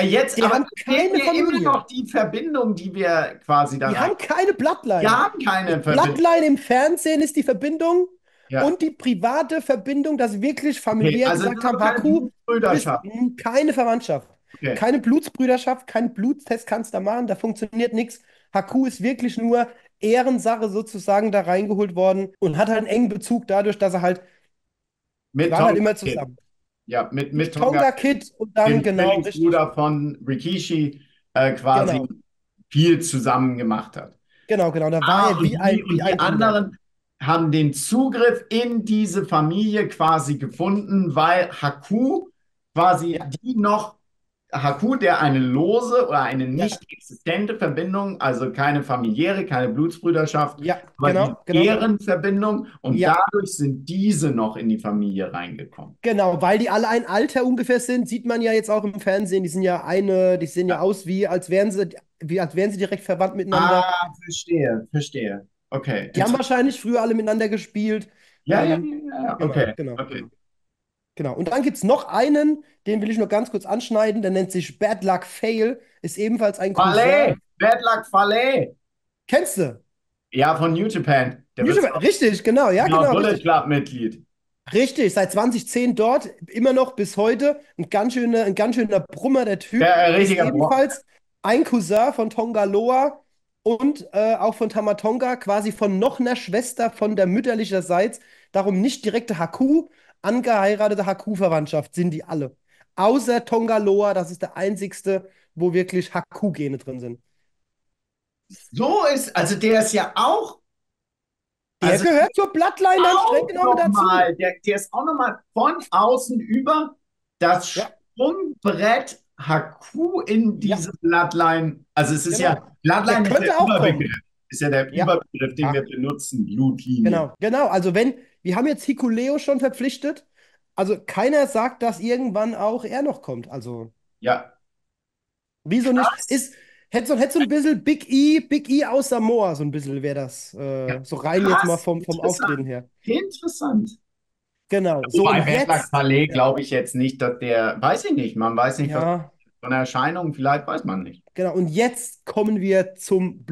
Jetzt, Die aber haben es fehlt keine mir immer Familie. noch die Verbindung, die wir quasi da Die rein. haben keine Wir Bloodline. haben keine Die Verbindung. Bloodline im Fernsehen ist die Verbindung Ja, und die private Verbindung, dass sie wirklich okay. familiär Also es gesagt ist haben, auch keine Haku, du bist Blutsbrüderschaft. keine Verwandtschaft. Okay. Keine Blutsbrüderschaft, kein Blutstest kannst du da machen, da funktioniert nichts. Haku ist wirklich nur Ehrensache sozusagen da reingeholt worden und hat halt einen engen Bezug dadurch, dass er halt, die Mit waren halt Tonga immer Kid. zusammen. Ja, mit Durch Tonga Tonga Kid, Kid und dann dem genau, richtig, Zwillingsbruder von Rikishi, quasi genau, viel zusammen gemacht hat. genau, da war Ah, er wie und wie die ein Bruder. anderen. haben den Zugriff in diese Familie quasi gefunden, weil Haku quasi Ja, die noch, Haku, der eine lose oder eine ja, nicht existente Verbindung, also keine familiäre, keine Blutsbrüderschaft, ja, aber die genau, genau. deren Verbindung und Ja, dadurch sind diese noch in die Familie reingekommen. genau, weil die alle ein Alter ungefähr sind, sieht man ja jetzt auch im Fernsehen. Die sehen ja Ja. aus wie als wären sie direkt verwandt miteinander. Ah, verstehe, verstehe. Okay, Die haben interessant. wahrscheinlich früher alle miteinander gespielt. Ja, ja, Ähm, ja, ja, genau, okay, genau, okay. genau. Genau. Und dann gibt es noch einen, den will ich nur ganz kurz anschneiden, der nennt sich Bad Luck Fail, ist ebenfalls ein Cousin. Fallet, Bad Luck Fallet. Kennst du? Ja, von New Japan. Der wird YouTuber, richtig, genau, ja, genau genau, Bullet richtig. Club Mitglied. Richtig, seit 2010 dort, immer noch bis heute. Ein ganz schöner Brummer, der Typ. Der Ist richtiger Brock. ebenfalls ein Cousin von Tongaloa und auch von Tamatonga, quasi von noch einer Schwester von der mütterlicherseits. Darum nicht direkte Haku, angeheiratete Haku-Verwandtschaft sind die alle. Außer Tongaloa, das ist der einzigste, wo wirklich Haku-Gene drin sind. So ist, also der ist ja auch, Der also gehört zur Bloodline dann streng auch genommen dazu. nochmal, der ist auch nochmal von außen über das Ja, Sprungbrett Haku in ja, diese Bloodline. Also es ist ja, genau. Der Bloodline ist der könnte auch kommen. Überbegriff, ist ja der Ja. Überbegriff, den wir Ja. benutzen, Blutlinie. Genau, genau. Also wir haben jetzt Hikuleo schon verpflichtet. Also keiner sagt, dass irgendwann auch er noch kommt. Also, Ja, wieso nicht? Hätte so ein bisschen Big E aus Samoa, so ein bisschen wäre das. ja, So rein jetzt mal krass, vom Auftreten interessant, her. interessant. Genau. So, und Wobei Bernhard jetzt, Palais ja, glaube ich jetzt nicht, dass der, weiß ich nicht, man weiß nicht, was ja, von der Erscheinung, vielleicht weiß man nicht. genau. Und jetzt kommen wir zum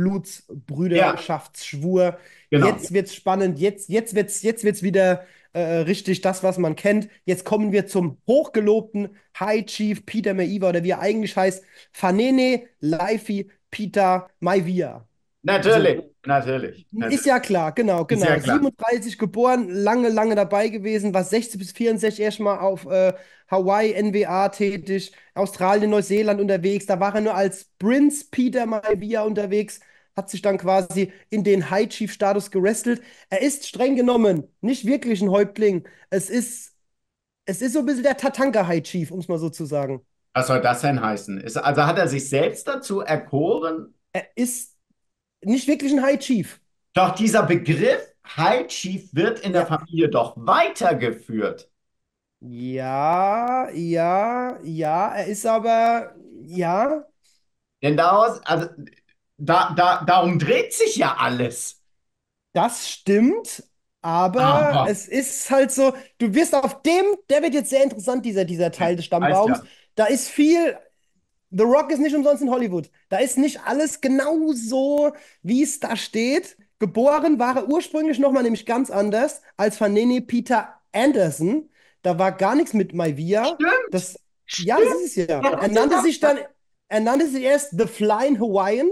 Ja, Blutsbrüderschaftsschwur. genau. Jetzt wird's spannend. Jetzt wird's wieder richtig das, was man kennt. Jetzt kommen wir zum hochgelobten High Chief Peter Maiva oder wie er eigentlich heißt, Fanene Laifi Peter Maivia. Natürlich, So. natürlich, Ist natürlich. ja klar, genau, Ist ja genau. klar. 37 geboren, lange dabei gewesen, war 60 bis 64 erstmal auf Hawaii, NWA tätig, Australien, Neuseeland unterwegs. Da war er nur als Prince Peter Maivia unterwegs, hat sich dann quasi in den High Chief Status gerestelt. Er ist streng genommen nicht wirklich ein Häuptling. Es ist so ein bisschen der Tatanka High Chief, um es mal so zu sagen. Was soll das denn heißen? Ist, also hat er sich selbst dazu erkoren? Er ist nicht wirklich ein High Chief. Doch dieser Begriff High Chief wird in der Ja. Familie doch weitergeführt. Ja, er ist aber, ja, Denn daraus, also darum dreht sich ja alles. das stimmt, aber Aber, es ist halt so, du wirst auf dem, der wird jetzt sehr interessant, dieser ja, Teil des alles Stammbaums. klar. Da ist viel, The Rock ist nicht umsonst in Hollywood. Da ist nicht alles genau so, wie es da steht. Geboren war er ursprünglich nochmal nämlich ganz anders als Fanene Peter Anderson. Da war gar nichts mit Maivia. Stimmt, Das, ja, das stimmt. ist es ja. Ja, das ist das. Er nannte sich erst The Flying Hawaiian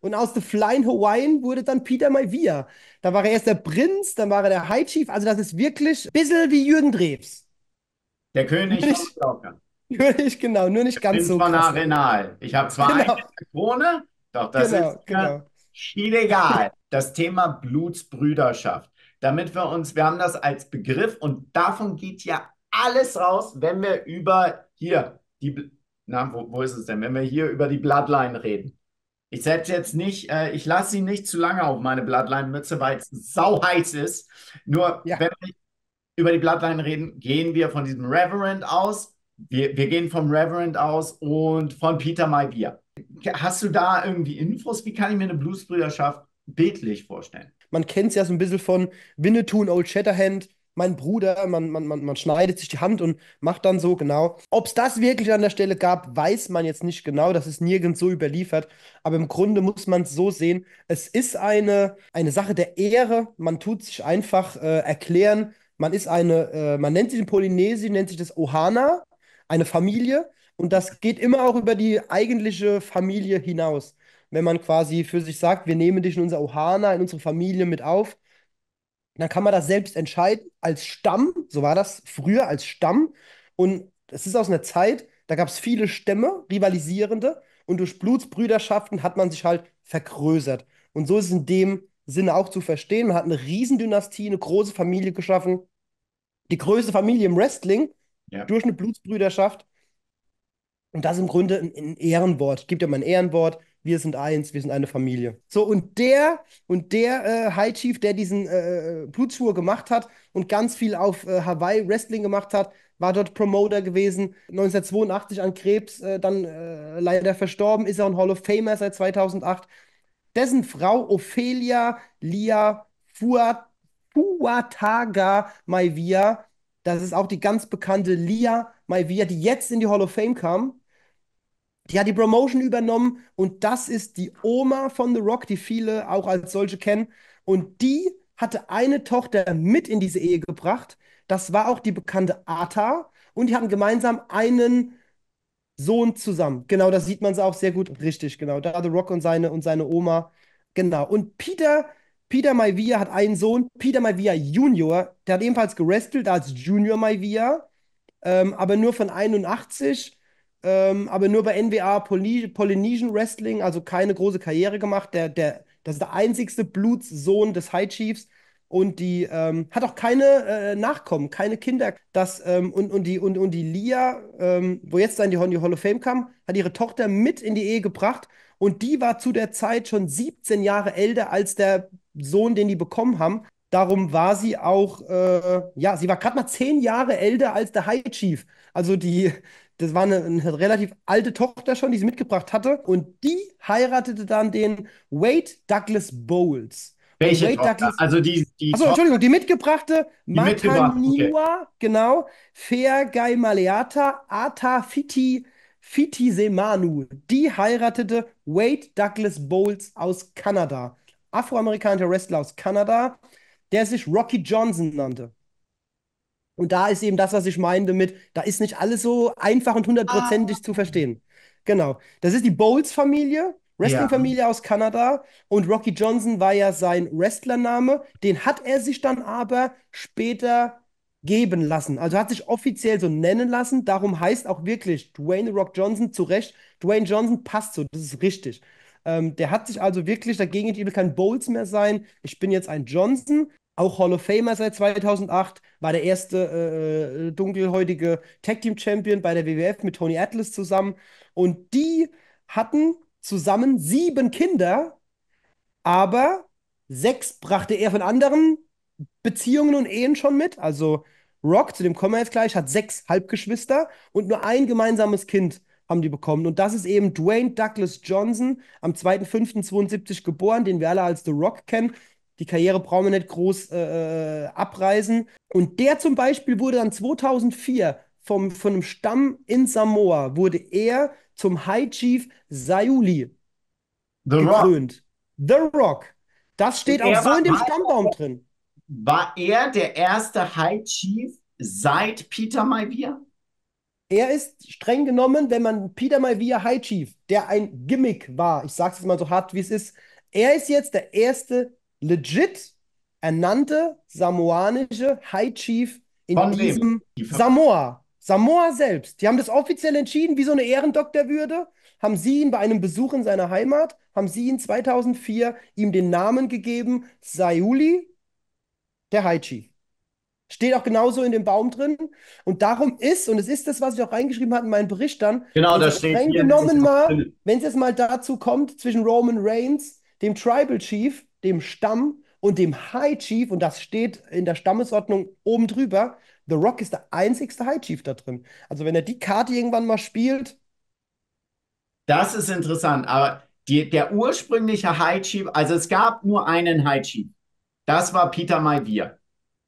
und aus The Flying Hawaiian wurde dann Peter Maivia. Da war er erst der Prinz, dann war er der High Chief. Also das ist wirklich ein bisschen wie Jürgen Drews. Der Nur König von nicht, Mallorca. nur nicht genau, nur nicht ganz Prinz so von krass. Arenal. Ich habe zwar eine Genau, Krone, doch das ist mir genau. egal. Das Thema Blutsbrüderschaft. Damit wir haben das als Begriff und davon geht ja alles raus, wenn wir über hier, wo ist es denn? Wenn wir hier über die Bloodline reden. Ich setze jetzt nicht, ich lasse sie nicht zu lange auf meine Bloodline-Mütze, weil es sau heiß ist. Nur Ja, wenn wir über die Bloodline reden, gehen wir von diesem Reverend aus. Wir gehen vom Reverend aus und von Peter Maivia. Hast du da irgendwie Infos? Wie kann ich mir eine Bluesbrüderschaft bildlich vorstellen? man kennt es ja so ein bisschen von Winnetou und Old Shatterhand. Mein Bruder, man schneidet sich die Hand und macht dann so, genau. Ob es das wirklich an der Stelle gab, weiß man jetzt nicht genau. Das ist nirgends so überliefert. Aber im Grunde muss man es so sehen. Es ist eine Sache der Ehre. Man tut sich einfach erklären. Man nennt sich in Polynesien, nennt sich das Ohana, eine Familie. Und das geht immer auch über die eigentliche Familie hinaus. Wenn man quasi für sich sagt, wir nehmen dich in unser Ohana, in unsere Familie mit auf, dann kann man das selbst entscheiden als Stamm. So war das früher als Stamm. Und es ist aus einer Zeit, da gab es viele Stämme, rivalisierende. Und durch Blutsbrüderschaften hat man sich halt vergrößert. Und so ist es in dem Sinne auch zu verstehen. Man hat eine Riesendynastie, eine große Familie geschaffen, die größte Familie im Wrestling Ja. durch eine Blutsbrüderschaft. Und das ist im Grunde ein Ehrenwort. Gibt ja mal ein Ehrenwort. Wir sind eins, wir sind eine Familie. So, und der High Chief, der diesen Blutschwur gemacht hat und ganz viel auf Hawaii Wrestling gemacht hat, war dort Promoter gewesen. 1982 an Krebs dann leider verstorben, ist auch ein Hall of Famer seit 2008. Dessen Frau Ophelia Lia Fuataga Maivia, das ist auch die ganz bekannte Lia Maivia, die jetzt in die Hall of Fame kam. Die hat die Promotion übernommen und das ist die Oma von The Rock, die viele auch als solche kennen. Und die hatte eine Tochter mit in diese Ehe gebracht. Das war auch die bekannte Ata. Und die hatten gemeinsam einen Sohn zusammen. Genau, da sieht man es auch sehr gut. Richtig, genau. Da The Rock und seine Oma. Genau. Und Peter Maivia hat einen Sohn, Peter Maivia Junior. Der hat ebenfalls gewrestelt als Junior Maivia, aber nur von 81, aber nur bei NWA Polynesian Wrestling, also keine große Karriere gemacht. Das ist der einzigste Blutssohn des High Chiefs und die hat auch keine Nachkommen, keine Kinder. Und die Lia, wo jetzt dann die Hall of Fame kam, hat ihre Tochter mit in die Ehe gebracht und die war zu der Zeit schon 17 Jahre älter als der Sohn, den die bekommen haben. Darum war sie auch, ja, sie war gerade mal 10 Jahre älter als der High Chief. Also das war eine relativ alte Tochter schon, die sie mitgebracht hatte. Und die heiratete dann den Wade Douglas Bowles. Und Welche Wade Tochter? Douglas, Also die achso, Tochter, Entschuldigung, die mitgebrachte die mitgebracht. Okay. Mataniwa, genau, Fergai Maleata Ata Fiti Semanu. Die heiratete Wade Douglas Bowles aus Kanada. Afroamerikanischer Wrestler aus Kanada, der sich Rocky Johnson nannte. Und da ist eben das, was ich meinte mit, da ist nicht alles so einfach und Ah, hundertprozentig zu verstehen. Genau. Das ist die Bowles-Familie, ja. Wrestling-Familie aus Kanada. Und Rocky Johnson war ja sein Wrestlername. Den hat er sich dann aber später geben lassen. Also hat sich offiziell so nennen lassen. Darum heißt auch wirklich Dwayne The Rock Johnson zu Recht. Dwayne Johnson passt so, das ist richtig. Der hat sich also wirklich dagegen, ich will kein Bowles mehr sein. Ich bin jetzt ein Johnson. Auch Hall of Famer seit 2008, war der erste dunkelhäutige Tag Team Champion bei der WWF mit Tony Atlas zusammen. Und die hatten zusammen 7 Kinder, aber 6 brachte er von anderen Beziehungen und Ehen schon mit. Also Rock, zu dem kommen wir jetzt gleich, hat 6 Halbgeschwister und nur ein gemeinsames Kind haben die bekommen. Und das ist eben Dwayne Douglas Johnson, am 2.5.72 geboren, den wir alle als The Rock kennen. Die Karriere brauchen wir nicht groß abreißen. Und der zum Beispiel wurde dann 2004 von einem Stamm in Samoa, wurde er zum High Chief Sayuli The Rock. gekrönt. The Rock. Das Und steht auch so in dem Stammbaum drin. war er der erste High Chief seit Peter Maivia? Er ist streng genommen, wenn man Peter Maivia High Chief, der ein Gimmick war, ich sage es mal so hart, wie es ist, er ist jetzt der erste legit ernannte samoanische High Chief in Von wem? diesem Samoa. Samoa selbst. Die haben das offiziell entschieden, wie so eine Ehrendoktorwürde. Haben sie ihn bei einem Besuch in seiner Heimat, haben sie ihn 2004 ihm den Namen gegeben, Sayuli, der High Chief. Steht auch genauso in dem Baum drin. Und darum ist, und es ist das, was ich auch reingeschrieben habe in meinen Bericht dann, Genau, wenn es das jetzt steht streng hier. Das ist genommen auch mal, drin. wenn es jetzt mal dazu kommt, zwischen Roman Reigns, dem Tribal Chief, dem Stamm und dem High Chief, und das steht in der Stammesordnung oben drüber, The Rock ist der einzigste High Chief da drin. Also wenn er die Karte irgendwann mal spielt, Das ist interessant, aber der ursprüngliche High Chief, also es gab nur einen High Chief. Das war Peter Maivia.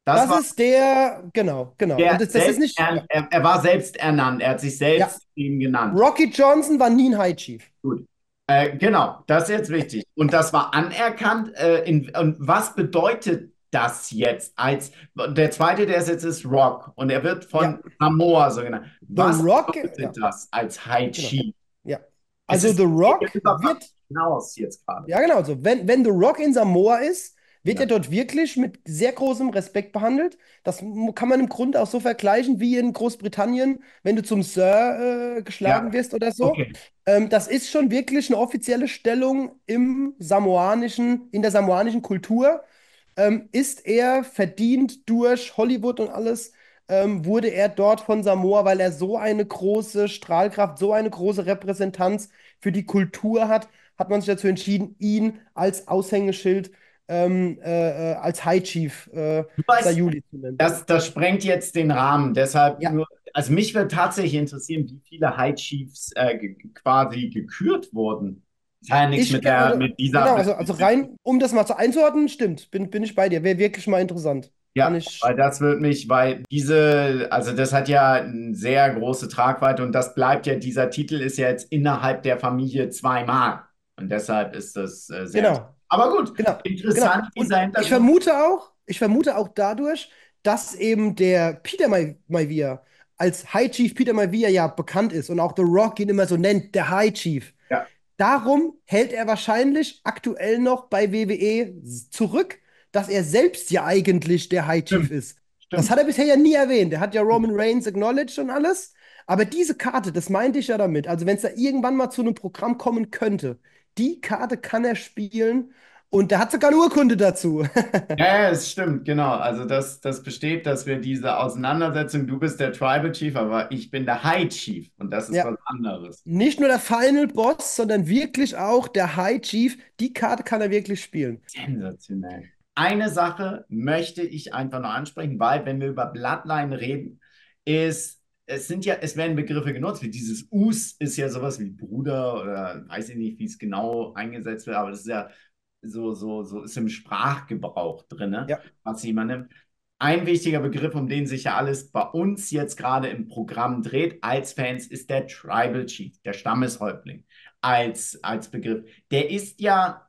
Das das war ist der, genau, genau. Und der das ist selbst, nicht, ja, er war selbst ernannt. Er hat sich ja. selbst ihm genannt. Rocky Johnson war nie ein High Chief. Gut. Genau, das ist jetzt wichtig. Und das war anerkannt. Und was bedeutet das jetzt? Der zweite, der es jetzt ist, Rock. Und er wird Ja, von Samoa so genannt. The Was Rock, ja, bedeutet das als High genau. Chief? Ja. Es Also ist The Rock über wird, hinaus jetzt gerade. ja genau, so, wenn The Rock in Samoa ist, wird Ja. er dort wirklich mit sehr großem Respekt behandelt. Das kann man im Grunde auch so vergleichen wie in Großbritannien, wenn du zum Sir geschlagen Ja, wirst oder so. okay. Das ist schon wirklich eine offizielle Stellung in der samoanischen Kultur. Ist er verdient durch Hollywood und alles, wurde er dort von Samoa, weil er so eine große Strahlkraft, so eine große Repräsentanz für die Kultur hat man sich dazu entschieden, ihn als Aushängeschild, als High Chief Du weißt, Sayuli zu nennen. das sprengt jetzt den Rahmen. Deshalb Ja, nur, also mich würde tatsächlich interessieren, wie viele High Chiefs quasi gekürt wurden. Das hat ja nichts mit also, mit dieser. genau, also rein, um das mal zu einzuordnen, stimmt, bin ich bei dir. Wäre wirklich mal interessant. Kann Ja, ich, weil das wird mich, weil also das hat ja eine sehr große Tragweite und das bleibt ja, dieser Titel ist ja jetzt innerhalb der Familie zweimal. Und deshalb ist das sehr interessant. genau. Aber gut, Genau, genau. interessant, Und dieser Hintergrund. ich vermute auch dadurch, dass eben der Peter Maivia als High Chief Peter Maivia ja bekannt ist und auch The Rock ihn immer so nennt, der High Chief. Ja, Darum hält er wahrscheinlich aktuell noch bei WWE zurück, dass er selbst ja eigentlich der High Chief stimmt, ist. Das stimmt. hat er bisher ja nie erwähnt. Er hat ja Roman Reigns acknowledged und alles. Aber diese Karte, das meinte ich ja damit. Also, wenn es da irgendwann mal zu einem Programm kommen könnte, die Karte kann er spielen und der hat sogar eine Urkunde dazu. Ja, ja, es stimmt, genau. Also das besteht, dass wir diese Auseinandersetzung, du bist der Tribal Chief, aber ich bin der High Chief und das ist Ja, was anderes. nicht nur der Final Boss, sondern wirklich auch der High Chief. Die Karte kann er wirklich spielen. Sensationell. Eine Sache möchte ich einfach noch ansprechen, weil wenn wir über Bloodline reden, es werden Begriffe genutzt, wie dieses Us ist ja sowas wie Bruder oder weiß ich nicht, wie es genau eingesetzt wird, aber das ist ja so ist im Sprachgebrauch drin, ne, Ja, was jemand nimmt. Ein wichtiger Begriff, um den sich ja alles bei uns jetzt gerade im Programm dreht, als Fans, ist der Tribal Chief, der Stammeshäuptling als Begriff. Der ist ja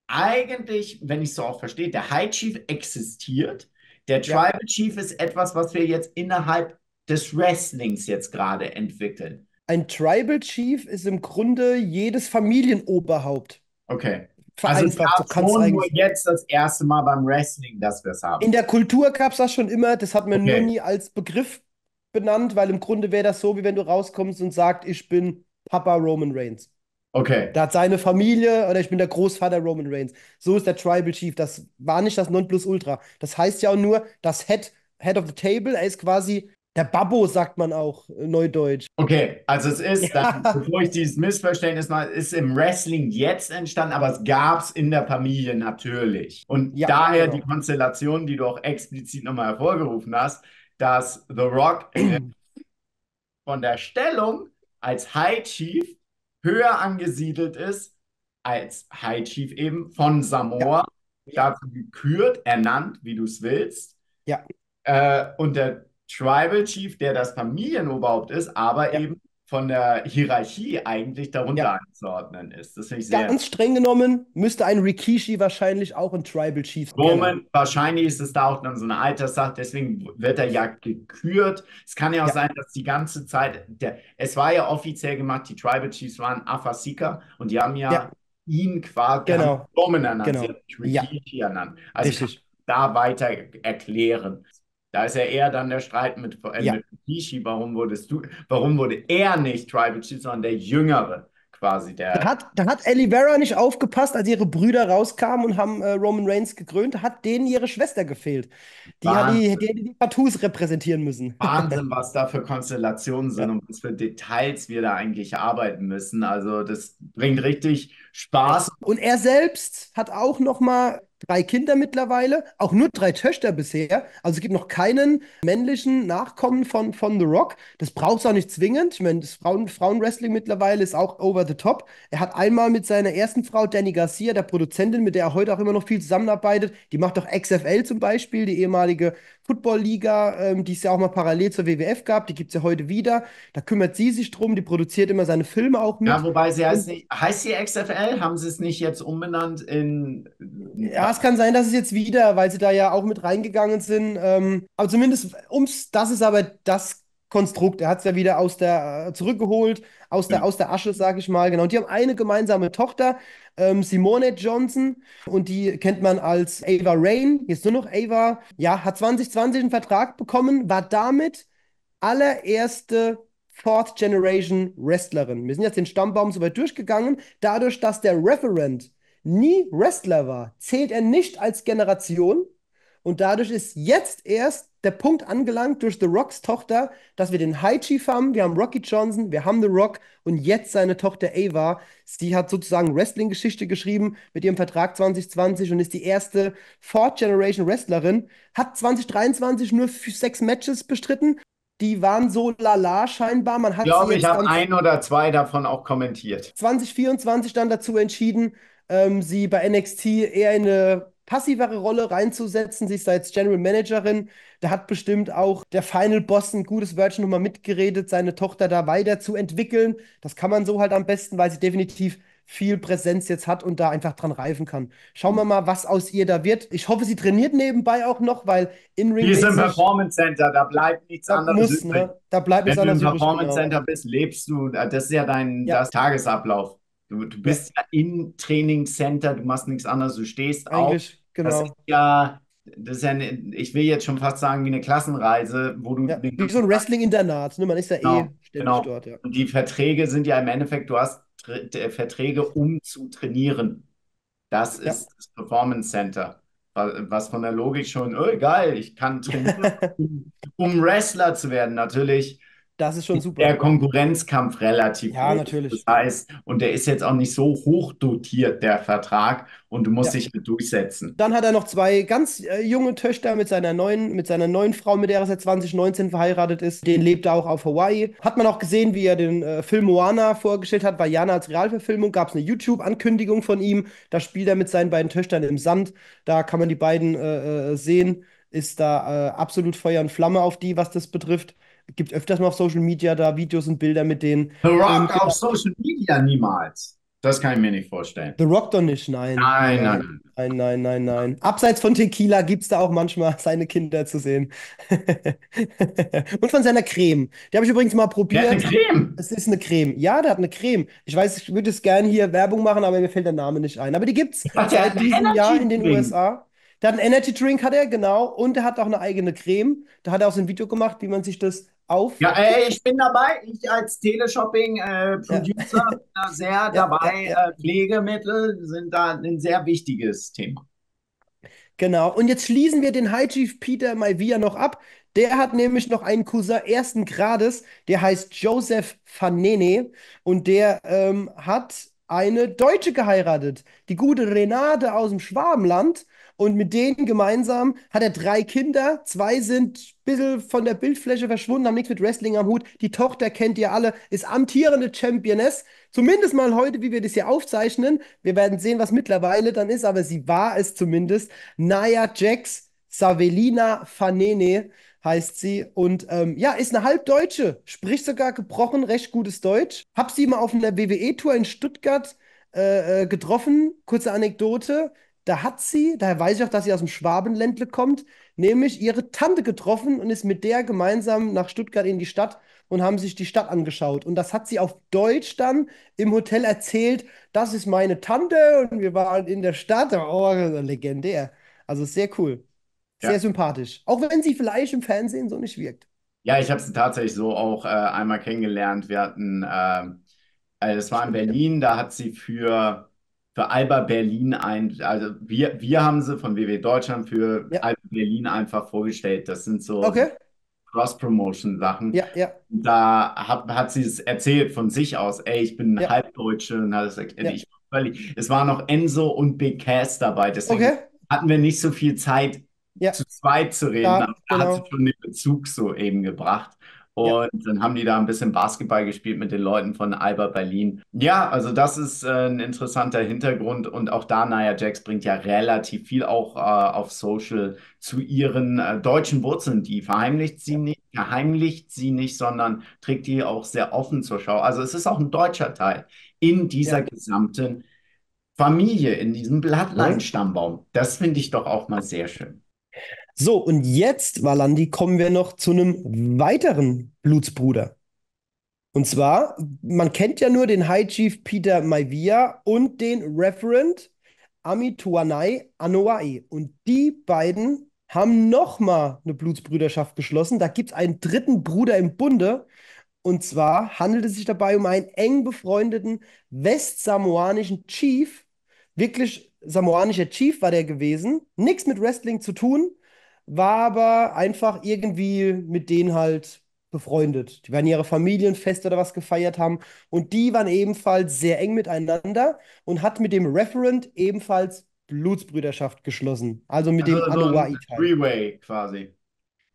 eigentlich, wenn ich es so auch verstehe, der High Chief existiert. Der ja. Tribal Chief ist etwas, was wir jetzt innerhalb des Wrestlings jetzt gerade entwickeln. Ein Tribal Chief ist im Grunde jedes Familienoberhaupt. Okay. Also es Vereinfacht, so gab kannst du schon nur eigentlich. jetzt das erste Mal beim Wrestling, dass wir es In haben. der Kultur gab es das schon immer, das hat man nur Okay, nie als Begriff benannt, weil im Grunde wäre das so, wie wenn du rauskommst und sagst, ich bin Papa Roman Reigns. okay, Da hat seine Familie oder ich bin der Großvater Roman Reigns. So ist der Tribal Chief. Das war nicht das Nonplusultra. Das heißt ja auch nur, das Head of the Table, er ist quasi der Babbo, sagt man auch, neudeutsch. okay. Also es ist dann, Ja, bevor ich dieses Missverständnis mal, ist im Wrestling jetzt entstanden, aber es gab es in der Familie natürlich. Und ja, daher die genau. Konstellation, die du auch explizit nochmal hervorgerufen hast, dass The Rock von der Stellung als High Chief höher angesiedelt ist als High Chief eben von Ja, Samoa, ja, dazu gekürt, ernannt, wie du es willst. ja, Und der Tribal Chief, der das Familienoberhaupt ist, aber ja, eben von der Hierarchie eigentlich darunter ja. einzuordnen ist. Das finde ich sehr. Ganz streng genommen müsste ein Rikishi wahrscheinlich auch ein Tribal Chief kennen. Roman, wahrscheinlich ist es da auch dann so eine Alterssache, deswegen wird er ja gekürt. Es kann ja auch Ja, sein, dass die ganze Zeit, es war ja offiziell gemacht, die Tribal Chiefs waren Afasika und die haben ja ja, ihn quasi, haben genau, Roman ernannt, sie genau. haben nicht Ja, Rikishi ernannt. Also kann richtig. ich da weiter erklären. Da ist ja eher dann der Streit Ja. mit Rikishi, warum wurde er nicht Tribal Chief, sondern der Jüngere quasi, Da hat Eddie Vera nicht aufgepasst, als ihre Brüder rauskamen und haben Roman Reigns gekrönt, da hat denen ihre Schwester gefehlt. Die Wahnsinn. hätte die Tattoos repräsentieren müssen. Wahnsinn, was da für Konstellationen sind Ja, und was für Details wir da eigentlich arbeiten müssen. Also das bringt richtig ja. Spaß. Und er selbst hat auch noch mal 3 Kinder mittlerweile, auch nur 3 Töchter bisher. Also es gibt noch keinen männlichen Nachkommen von The Rock. Das braucht es auch nicht zwingend. Ich meine, das Frauenwrestling mittlerweile ist auch over the top. Er hat einmal mit seiner ersten Frau, Danny Garcia, der Produzentin, mit der er heute auch immer noch viel zusammenarbeitet, die macht doch XFL zum Beispiel, die ehemalige Football-Liga, die es ja auch mal parallel zur WWF gab, die gibt es ja heute wieder. Da kümmert sie sich drum, die produziert immer seine Filme auch Ja, mit. wobei sie heißt Und nicht, heißt sie XFL? Haben sie es nicht jetzt umbenannt in ja, es kann sein, dass es jetzt wieder, weil sie da ja auch mit reingegangen sind. Aber zumindest, das ist aber das Konstrukt. Er hat es ja wieder zurückgeholt, aus der Asche, sage ich mal. Genau. Und die haben eine gemeinsame Tochter, Simone Johnson. Und die kennt man als Ava Rain. Jetzt nur noch Ava. Ja, hat 2020 einen Vertrag bekommen, war damit allererste Fourth Generation Wrestlerin. Wir sind jetzt den Stammbaum soweit durchgegangen. Dadurch, dass der Referent nie Wrestler war, zählt er nicht als Generation. Und dadurch ist jetzt erst der Punkt angelangt durch The Rocks Tochter, dass wir den High Chief haben, wir haben Rocky Johnson, wir haben The Rock und jetzt seine Tochter Ava. Sie hat sozusagen Wrestling-Geschichte geschrieben mit ihrem Vertrag 2020 und ist die erste Fourth Generation Wrestlerin. Hat 2023 nur 6 Matches bestritten. Die waren so lala scheinbar. Man Ich hat sie glaube, ich jetzt habe dann ein oder zwei davon auch kommentiert. 2024 dann dazu entschieden, sie bei NXT eher in eine passivere Rolle reinzusetzen. Sie ist da jetzt General Managerin. Da hat bestimmt auch der Final Boss ein gutes Wörtchen nochmal mitgeredet, seine Tochter da weiterzuentwickeln. Das kann man so halt am besten, weil sie definitiv viel Präsenz jetzt hat und da einfach dran reifen kann. Schauen wir mal, was aus ihr da wird. Ich hoffe, sie trainiert nebenbei auch noch, weil Die ist im in-ring-mäßig, Performance Center, da bleibt nichts da anderes muss, übrig. ne? Da bleibt nichts Wenn du im anderes übrig, Performance genau. Center bist, lebst du, das ist ja Ja, das Tagesablauf. Du ja, bist ja im Trainingscenter, du machst nichts anderes, du stehst auf. eigentlich, Das ist genau. ja, ich will jetzt schon fast sagen, wie eine Klassenreise, wo du Ja, den wie so ganzen ein Tag, Wrestling-Internat, ne? Man ist ja eh genau, ständig genau. dort, ja. Und die Verträge sind ja im Endeffekt, du hast Verträge, um zu trainieren. Das Ja. ist das Performance Center. Was von der Logik schon, oh, geil, ich kann trainieren, um Wrestler zu werden. Natürlich Das ist schon ist der super. Konkurrenzkampf relativ Ja, groß. Das natürlich. heißt, und der ist jetzt auch nicht so hoch dotiert, der Vertrag, und du musst Ja. dich halt durchsetzen. Dann hat er noch zwei ganz junge Töchter mit seiner neuen Frau, mit der er seit 2019 verheiratet ist. Den lebt er auch auf Hawaii. Hat man auch gesehen, wie er den Film Moana vorgestellt hat. Vaiana als Realverfilmung gab es eine YouTube-Ankündigung von ihm. Da spielt er mit seinen beiden Töchtern im Sand. Da kann man die beiden sehen. Ist da absolut Feuer und Flamme auf die, was das betrifft. Gibt öfters mal auf Social Media da Videos und Bilder mit denen. The Rock Und auf genau, Social Media niemals. Das kann ich mir nicht vorstellen. The Rock doch nicht, nein. Nein, nein, Nein, nein. nein, nein, nein, nein. Abseits von Tequila gibt es da auch manchmal seine Kinder zu sehen. Und von seiner Creme. Die habe ich übrigens mal Der hat eine probiert. Creme. Es ist eine Creme. Ja, der hat eine Creme. Ich weiß, ich würde es gerne hier Werbung machen, aber mir fällt der Name nicht ein. Aber die gibt es Der hat seit einen diesem Jahr in Energy den Drink. USA. Der hat einen Energy Drink, hat er, genau. Und er hat auch eine eigene Creme. Da hat er auch so ein Video gemacht, wie man sich das Ja, ey, auftippt. ich bin dabei. Ich als Ja. Teleshopping-Producer bin da sehr Ja, ja, dabei. ja. Pflegemittel sind da ein sehr wichtiges Thema. Genau. Und jetzt schließen wir den High Chief Peter Maivia noch ab. Der hat nämlich noch einen Cousin ersten Grades, der heißt Joseph Fanene und der hat eine Deutsche geheiratet, die gute Renate aus dem Schwabenland. Und mit denen gemeinsam hat er 3 Kinder. 2 sind ein bisschen von der Bildfläche verschwunden, haben nichts mit Wrestling am Hut. Die Tochter kennt ihr alle, ist amtierende Championess. Zumindest mal heute, wie wir das hier aufzeichnen. Wir werden sehen, was mittlerweile dann ist, aber sie war es zumindest. Nia Jax Savelina Fanene heißt sie. Und ja, ist eine Halbdeutsche, spricht sogar gebrochen, recht gutes Deutsch. Hab sie mal auf einer WWE-Tour in Stuttgart getroffen. Kurze Anekdote. Daher weiß ich auch, dass sie aus dem Schwabenländle kommt, nämlich ihre Tante getroffen und ist mit der gemeinsam nach Stuttgart in die Stadt und haben sich die Stadt angeschaut. Und das hat sie auf Deutsch dann im Hotel erzählt. Das ist meine Tante und wir waren in der Stadt. Oh, legendär. Also sehr cool. Sehr Ja, sympathisch. Auch wenn sie vielleicht im Fernsehen so nicht wirkt. ja, ich habe sie tatsächlich so auch einmal kennengelernt. Wir hatten, es war in Berlin, da hat sie für Alba Berlin also wir haben sie von WW Deutschland für Ja, Alba Berlin einfach vorgestellt. Das sind so okay. Cross-Promotion-Sachen. Ja, ja, Hat sie es erzählt von sich aus, ey, ich bin ja, Halbdeutsche und hat gesagt, ey, ja. es waren noch Enzo und Big Cass dabei, deswegen Okay. hatten wir nicht so viel Zeit Ja, zu zweit zu reden, aber da, da hat sie genau. schon den Bezug so eben gebracht. Ja. Und dann haben die da ein bisschen Basketball gespielt mit den Leuten von Alba Berlin. Ja, also das ist ein interessanter Hintergrund und auch da, Nia Jax bringt ja relativ viel auch auf Social zu ihren deutschen Wurzeln. Die Ja. verheimlicht sie nicht, sondern trägt die auch sehr offen zur Schau. Also es ist auch ein deutscher Teil in dieser Ja. gesamten Familie, in diesem Bloodline-Stammbaum. Das finde ich doch auch mal sehr schön. So, und jetzt, Valandi, kommen wir noch zu einem weiteren Blutsbruder. Und zwar, man kennt ja nur den High Chief Peter Maivia und den Reverend Amituanai Anoa'i. Und die beiden haben nochmal eine Blutsbrüderschaft geschlossen. Da gibt es einen dritten Bruder im Bunde. Und zwar handelt es sich dabei um einen eng befreundeten westsamoanischen Chief. Wirklich samoanischer Chief war der gewesen. Nichts mit Wrestling zu tun, war aber einfach irgendwie mit denen halt befreundet. Die werden ihre Familienfeste oder was gefeiert haben. Und die waren ebenfalls sehr eng miteinander und hat mit dem Referent ebenfalls Blutsbrüderschaft geschlossen. Also mit Also dem so ein Anoa'i-Teil. Three-Way quasi.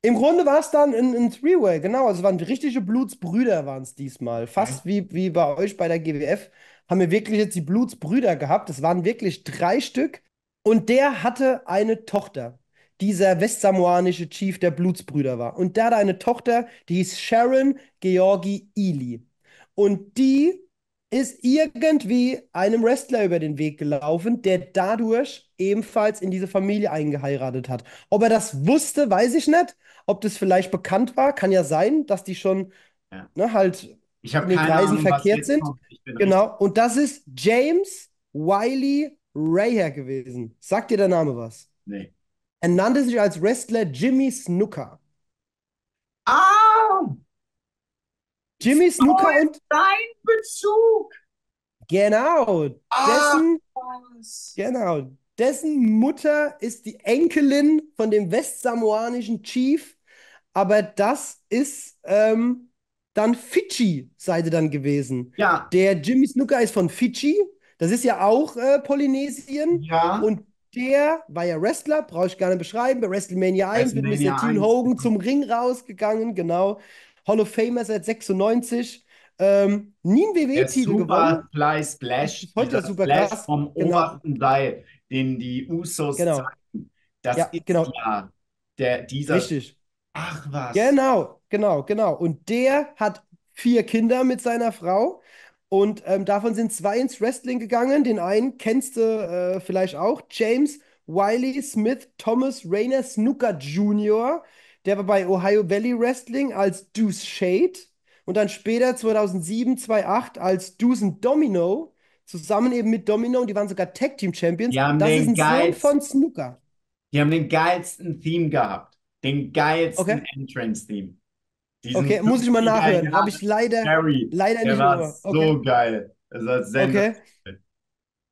Im Grunde war es dann ein Three-Way, genau. Also es waren richtige Blutsbrüder, waren es diesmal. Okay. Fast wie bei euch bei der GWF haben wir wirklich jetzt die Blutsbrüder gehabt. Es waren wirklich 3 Stück. Und der hatte eine Tochter. Dieser westsamoanische Chief der Blutsbrüder war. Und der hatte eine Tochter, die hieß Sharon Georgi Ely. Und die ist irgendwie einem Wrestler über den Weg gelaufen, der dadurch ebenfalls in diese Familie eingeheiratet hat. Ob er das wusste, weiß ich nicht. Ob das vielleicht bekannt war, kann ja sein, dass die schon Ja. ne, halt Ich habe in den keine Kreisen Ahnung, was verkehrt jetzt sind. kommt. Ich bin richtig. Genau. Und das ist James Wiley Rayer gewesen. Sagt dir der Name was? Nee. Er nannte sich als Wrestler Jimmy Snuka. Ah! So Jimmy Snuka ist und dein Bezug. genau, Ah, dessen was? Genau. Dessen Mutter ist die Enkelin von dem westsamoanischen Chief, aber das ist dann Fidschi-Seite dann gewesen. Ja, Der Jimmy Snuka ist von Fidschi, das ist ja auch Polynesien ja. und der war ja Wrestler, brauche ich gar nicht beschreiben, bei WrestleMania 1 mit WrestleMania Mr. Teen 1. Hogan zum Ring rausgegangen, genau. Hall of Famer seit 96, nie einen Der WWE-Titel gewonnen, Superfly ist Splash, bis heute dieser ja super Splash krass, vom genau. obersten Seil, den die Usos Genau. zeigen, das Ja, ist genau. ja dieser. Richtig. Ach was. Genau, genau, genau. Und der hat 4 Kinder mit seiner Frau. Und davon sind 2 ins Wrestling gegangen. Den einen kennst du vielleicht auch, James Wiley Smith Thomas Rayner Snooker Jr. Der war bei Ohio Valley Wrestling als Deuce Shade. Und dann später 2007, 2008 als Deuce und Domino. Zusammen eben mit Domino. Und die waren sogar Tag Team Champions. Die haben Das ist den ein Sohn geilsten, von Snooker. die haben den geilsten Theme gehabt. Den geilsten Okay. Entrance-Theme. Diesen Okay, muss ich mal 50er nachhören. Habe Jahre ich leider, Harry. leider Der nicht im war Ohr. Okay, so geil. Das war okay. sensationell.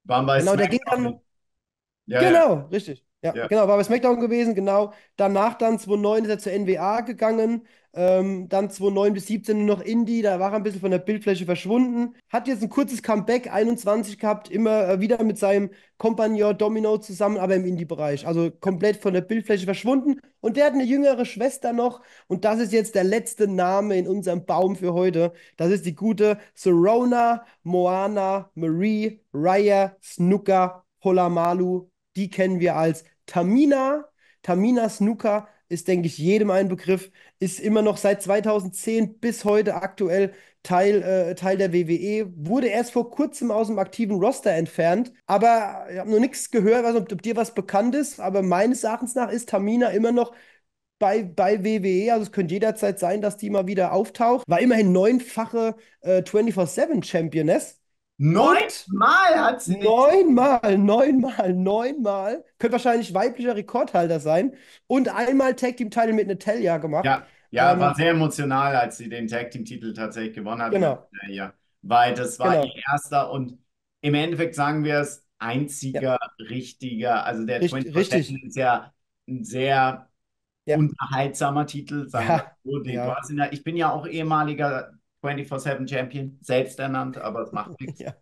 Waren bei Genau, der ging dann. SmackDown. Ja, ja, Genau, richtig. Ja, ja. genau, war bei SmackDown gewesen, genau. Danach dann 2009 ist er zur NWA gegangen. Dann 2009 bis 17 nur noch Indie, da war er ein bisschen von der Bildfläche verschwunden. Hat jetzt ein kurzes Comeback, 21 gehabt, immer wieder mit seinem Kompagnon Domino zusammen, aber im Indie-Bereich. Also komplett von der Bildfläche verschwunden. Und der hat eine jüngere Schwester noch. Und das ist jetzt der letzte Name in unserem Baum für heute. Das ist die gute Sorona Moana Marie Raya Snuka Polamalu. Die kennen wir als Tamina. Tamina Snuka ist, denke ich, jedem ein Begriff, ist immer noch seit 2010 bis heute aktuell Teil der WWE, wurde erst vor kurzem aus dem aktiven Roster entfernt, aber ich habe noch nichts gehört, weiß nicht, ob dir was bekannt ist, aber meines Erachtens nach ist Tamina immer noch bei WWE, also es könnte jederzeit sein, dass die mal wieder auftaucht, war immerhin 9-fache 24/7 Championess und Neunmal hat sie den Titel. 9-mal, 9-mal, 9-mal. Könnte wahrscheinlich weiblicher Rekordhalter sein. Und einmal Tag Team Title mit Natalia gemacht. Ja, ja, war Ähm, sehr emotional, als sie den Tag Team Titel tatsächlich gewonnen hat mit genau, ja, weil das war ihr genau. erster und im Endeffekt sagen wir es, Ja, einziger richtiger, also der richtig, 24/7 richtig. ist ja ein sehr Ja, unterhaltsamer Titel, sagen wir ja, so. ja, Ich bin ja auch ehemaliger 24/7 Champion, selbst ernannt, aber es macht nichts. ja.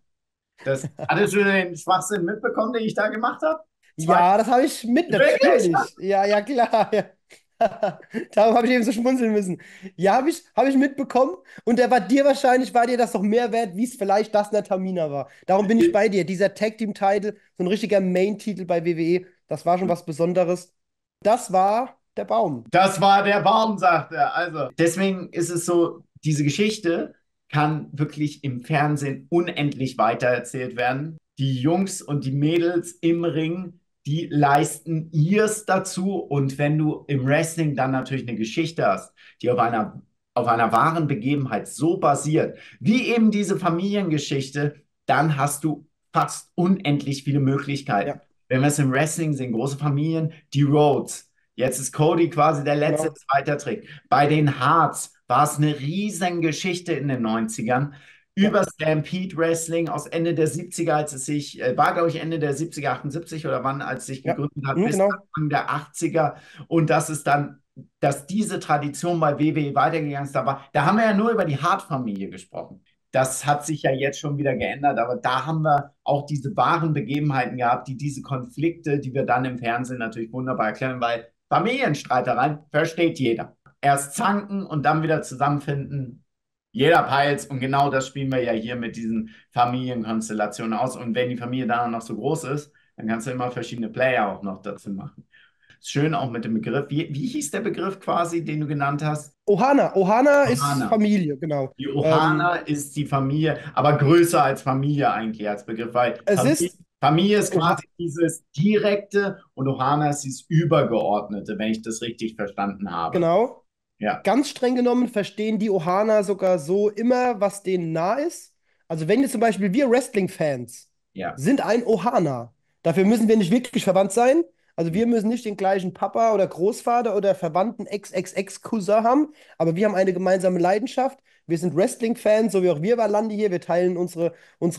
Hattest du den Schwachsinn mitbekommen, den ich da gemacht habe? Zwei, Ja, das habe ich mit, wirklich? natürlich. Ja, ja, klar. Ja. Darum habe ich eben so schmunzeln müssen. Ja, habe ich mitbekommen. Und der war dir wahrscheinlich, war dir das doch mehr wert, wie es vielleicht das in der Tamina war. Darum bin ich bei dir. Dieser Tag Team Title, so ein richtiger Main-Titel bei WWE, das war schon was Besonderes. Das war der Baum. Das war der Baum, sagt er. Also, deswegen ist es so, diese Geschichte kann wirklich im Fernsehen unendlich weitererzählt werden. Die Jungs und die Mädels im Ring die leisten ihrs dazu. Und wenn du im Wrestling dann natürlich eine Geschichte hast, die auf einer wahren Begebenheit so basiert, wie eben diese Familiengeschichte, dann hast du fast unendlich viele Möglichkeiten. Ja, Wenn wir es im Wrestling sehen, große Familien, die Rhodes. Jetzt ist Cody quasi der Letzte, der genau. es weiterträgt. Bei den Harts war es eine riesen Geschichte in den 90ern Ja, über Stampede Wrestling aus Ende der 70er, als es sich, war glaube ich Ende der 70er, 78 oder wann, als es sich ja, gegründet hat, bis genau. Anfang der 80er. Und das ist dann, dass diese Tradition bei WWE weitergegangen ist, da haben wir ja nur über die Hart-Familie gesprochen. Das hat sich ja jetzt schon wieder geändert, aber da haben wir auch diese wahren Begebenheiten gehabt, die diese Konflikte, die wir dann im Fernsehen natürlich wunderbar erklären, weil Familienstreitereien versteht jeder. Erst zanken und dann wieder zusammenfinden. Jeder peilt's und genau das spielen wir ja hier mit diesen Familienkonstellationen aus. Und wenn die Familie dann noch so groß ist, dann kannst du immer verschiedene Player auch noch dazu machen. Schön auch mit dem Begriff. Wie hieß der Begriff quasi, den du genannt hast? Ohana. Ohana ist Ohana. Familie, genau. Die Ohana ist die Familie, aber größer als Familie eigentlich als Begriff, weil Es ist, Familie ist Oha, quasi dieses Direkte und Ohana ist dieses Übergeordnete, wenn ich das richtig verstanden habe. genau. Ja, Ganz streng genommen verstehen die Ohana sogar so immer, was denen nah ist. Also wenn jetzt zum Beispiel wir Wrestling-Fans ja. sind ein Ohana. Dafür müssen wir nicht wirklich verwandt sein. Also wir müssen nicht den gleichen Papa oder Großvater oder verwandten Ex-Ex-Ex-Cousin haben, aber wir haben eine gemeinsame Leidenschaft. Wir sind Wrestling-Fans, so wie auch wir Valandi hier. Wir teilen unsere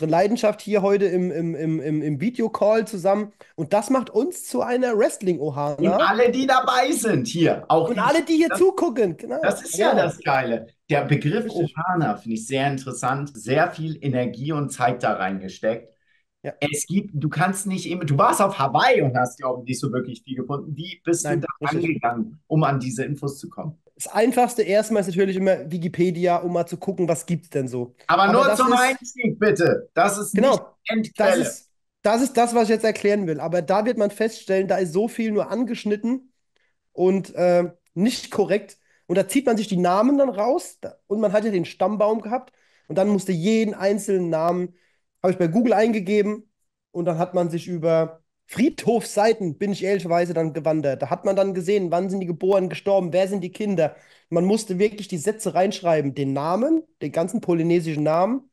Leidenschaft hier heute im Videocall zusammen. Und das macht uns zu einer Und Wrestling-Ohana. alle, die dabei sind hier, auch Und die, alle, die hier das, zugucken, das genau, ist ja genau, das Geile. Der Begriff richtig. Ohana finde ich sehr interessant, sehr viel Energie und Zeit da reingesteckt. Ja, Du kannst nicht eben, du warst auf Hawaii und hast, glaube ich, nicht so wirklich viel gefunden. Wie bist du da nein, richtig. rangegangen, um an diese Infos zu kommen? Das Einfachste erstmal ist natürlich immer Wikipedia, um mal zu gucken, was gibt's denn so. Aber Aber nur das zum ist, Einstieg, bitte. Das ist nicht genau, das Endquelle. ist, das ist das, was ich jetzt erklären will. Aber da wird man feststellen, da ist so viel nur angeschnitten und nicht korrekt. Und da zieht man sich die Namen dann raus und man hat ja den Stammbaum gehabt und dann musste jeden einzelnen Namen, habe ich bei Google eingegeben und dann hat man sich über Friedhofsseiten, bin ich ehrlicherweise dann gewandert. Da hat man dann gesehen, wann sind die geboren, gestorben, wer sind die Kinder. Man musste wirklich die Sätze reinschreiben, den Namen, den ganzen polynesischen Namen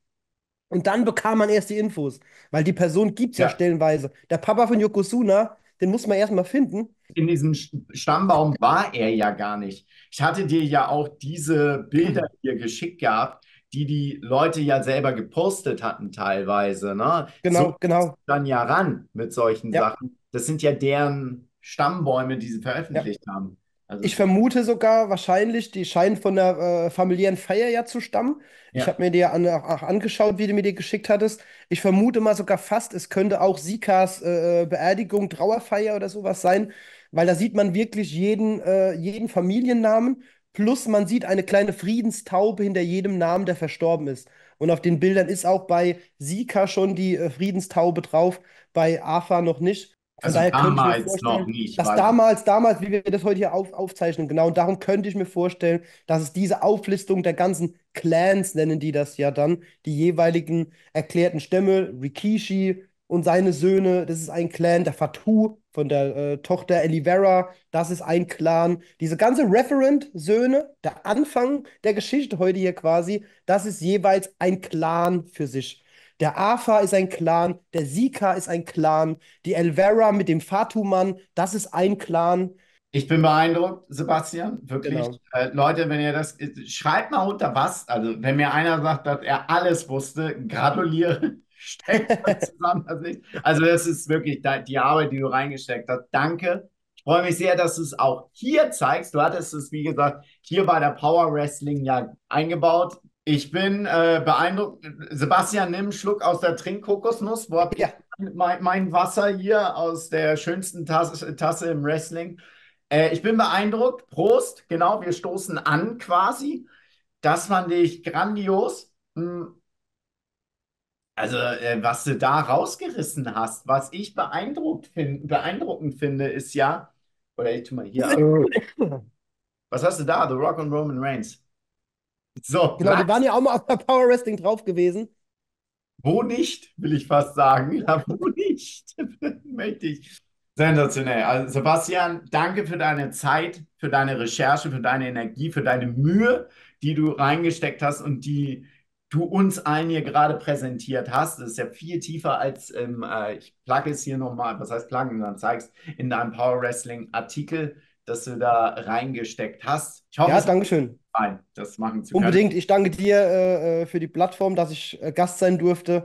und dann bekam man erst die Infos, weil die Person gibt es ja Ja, stellenweise. Der Papa von Yokozuna, den muss man erstmal finden. in diesem Stammbaum war er ja gar nicht. Ich hatte dir ja auch diese Bilder hier geschickt gehabt, die die Leute ja selber gepostet hatten teilweise, ne? So Genau, genau. dann ja ran mit solchen Ja, Sachen. Das sind ja deren Stammbäume, die sie ja. veröffentlicht haben. Also Ich es ist, vermute sogar wahrscheinlich, die scheinen von der familiären Feier ja zu stammen. Ich ja. habe mir die ja auch angeschaut, wie du mir die geschickt hattest. Ich vermute mal sogar fast, es könnte auch Sikas Beerdigung, Trauerfeier oder sowas sein, weil da sieht man wirklich jeden Familiennamen. Plus man sieht eine kleine Friedenstaube hinter jedem Namen, der verstorben ist. Und auf den Bildern ist auch bei Sika schon die Friedenstaube drauf, bei Afa noch nicht. Von Also daher könnte ich mir damals noch vorstellen, nicht, dass weil damals, wie wir das heute hier aufzeichnen, genau, und darum könnte ich mir vorstellen, dass es diese Auflistung der ganzen Clans, nennen die das ja dann, die jeweiligen erklärten Stämme, Rikishi und seine Söhne, das ist ein Clan, der Fatu von der Tochter Elivera, das ist ein Clan. Diese ganze Referent-Söhne, der Anfang der Geschichte heute hier quasi, das ist jeweils ein Clan für sich. Der Afa ist ein Clan, der Sika ist ein Clan, die Elvera mit dem Fatuman, das ist ein Clan. ich bin beeindruckt, Sebastian, wirklich. Genau. Leute, wenn ihr das, schreibt mal unter was. Also, wenn mir einer sagt, dass er alles wusste, gratuliere. Steckt mal zusammen. Also, das ist wirklich die Arbeit, die du reingesteckt hast. Danke. Ich freue mich sehr, dass du es auch hier zeigst. Du hattest es, wie gesagt, hier bei der Power Wrestling ja eingebaut. Ich bin beeindruckt. Sebastian, nimm einen Schluck aus der Trinkkokosnuss. Wo habe ich Ja, mein Wasser hier aus der schönsten Tasse im Wrestling? Ich bin beeindruckt. Prost. Genau, wir stoßen an quasi. Das fand ich grandios. Also, was du da rausgerissen hast, was ich beeindruckend finde, ist ja, oder ich tu mal hier ab. Was hast du da? The Rock und Roman Reigns. So, genau, die waren ja auch mal auf der Power Wrestling drauf gewesen. wo nicht, will ich fast sagen. Ja, wo nicht? Mächtig. Sensationell. Also Sebastian, danke für deine Zeit, für deine Recherche, für deine Energie, für deine Mühe, die du reingesteckt hast und die du uns allen hier gerade präsentiert hast. Das ist ja viel tiefer als ich plugge es hier nochmal, was heißt pluggen, dann zeigst in deinem Power Wrestling Artikel, dass du da reingesteckt hast. Ich hoffe, Ja, es hat Dankeschön. gefallen, das machen zu können. Unbedingt. Ich danke dir für die Plattform, dass ich Gast sein durfte.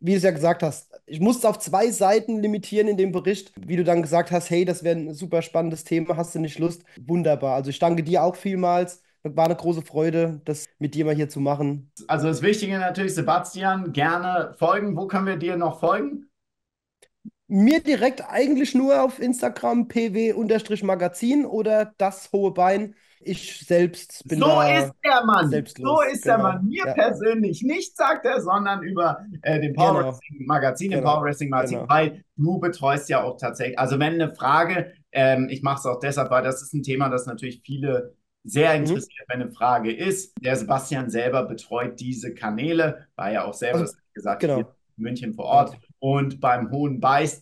Wie du es ja gesagt hast, ich musste auf 2 Seiten limitieren in dem Bericht. Wie du dann gesagt hast, hey, das wäre ein super spannendes Thema, hast du nicht Lust? Wunderbar. Also ich danke dir auch vielmals. War eine große Freude, das mit dir mal hier zu machen. Also das Wichtige natürlich, Sebastian, gerne folgen. Wo können wir dir noch folgen? Mir direkt eigentlich nur auf Instagram pw-magazin oder das hohe Bein. Ich selbst bin So ist da der Mann. So selbstlos. ist der Mann. Genau. Mir Ja, persönlich nicht, sagt er, sondern über den Power genau. Wrestling Magazin, den Power Genau. Wrestling Magazin, Genau. weil du betreust ja auch tatsächlich, also wenn eine Frage, ich mache es auch deshalb, weil das ist ein Thema, das natürlich viele sehr Mhm. interessiert, wenn eine Frage ist. Der Sebastian selber betreut diese Kanäle, war ja auch selber, Also, das habe ich gesagt, hier genau. in München vor Ja. Ort. Und beim Hohen Bein,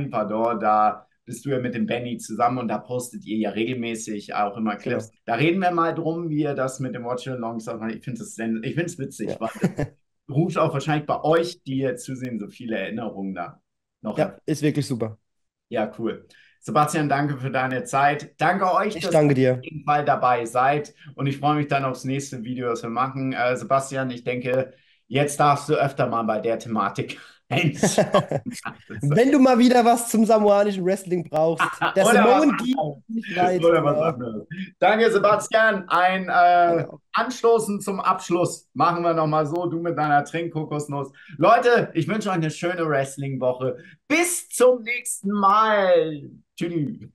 pardon, da bist du ja mit dem Benny zusammen und da postet ihr ja regelmäßig auch immer Clips. Genau. Da reden wir mal drum, wie ihr das mit dem Watch Alongs auch macht. Ich finde es witzig, Ja. weil das ruft auch wahrscheinlich bei euch, die jetzt zusehen, so viele Erinnerungen da noch hervor. Ja, ist wirklich super. Ja, cool. Sebastian, danke für deine Zeit. Danke euch, Ich dass ihr danke auf dir. jeden Fall dabei seid. Und ich freue mich dann aufs nächste Video, das wir machen. Sebastian, ich denke, jetzt darfst du öfter mal bei der Thematik einschauen. Wenn du mal wieder was zum samoanischen Wrestling brauchst, der Oder was Samoan Geek anderes. nicht weit, Oder was genau. anderes. Danke, Sebastian. Ein Danke auch. Anstoßen zum Abschluss. Machen wir nochmal so, du mit deiner Trinkkokosnuss. Leute, ich wünsche euch eine schöne Wrestling-Woche. Bis zum nächsten Mal. Tschüss.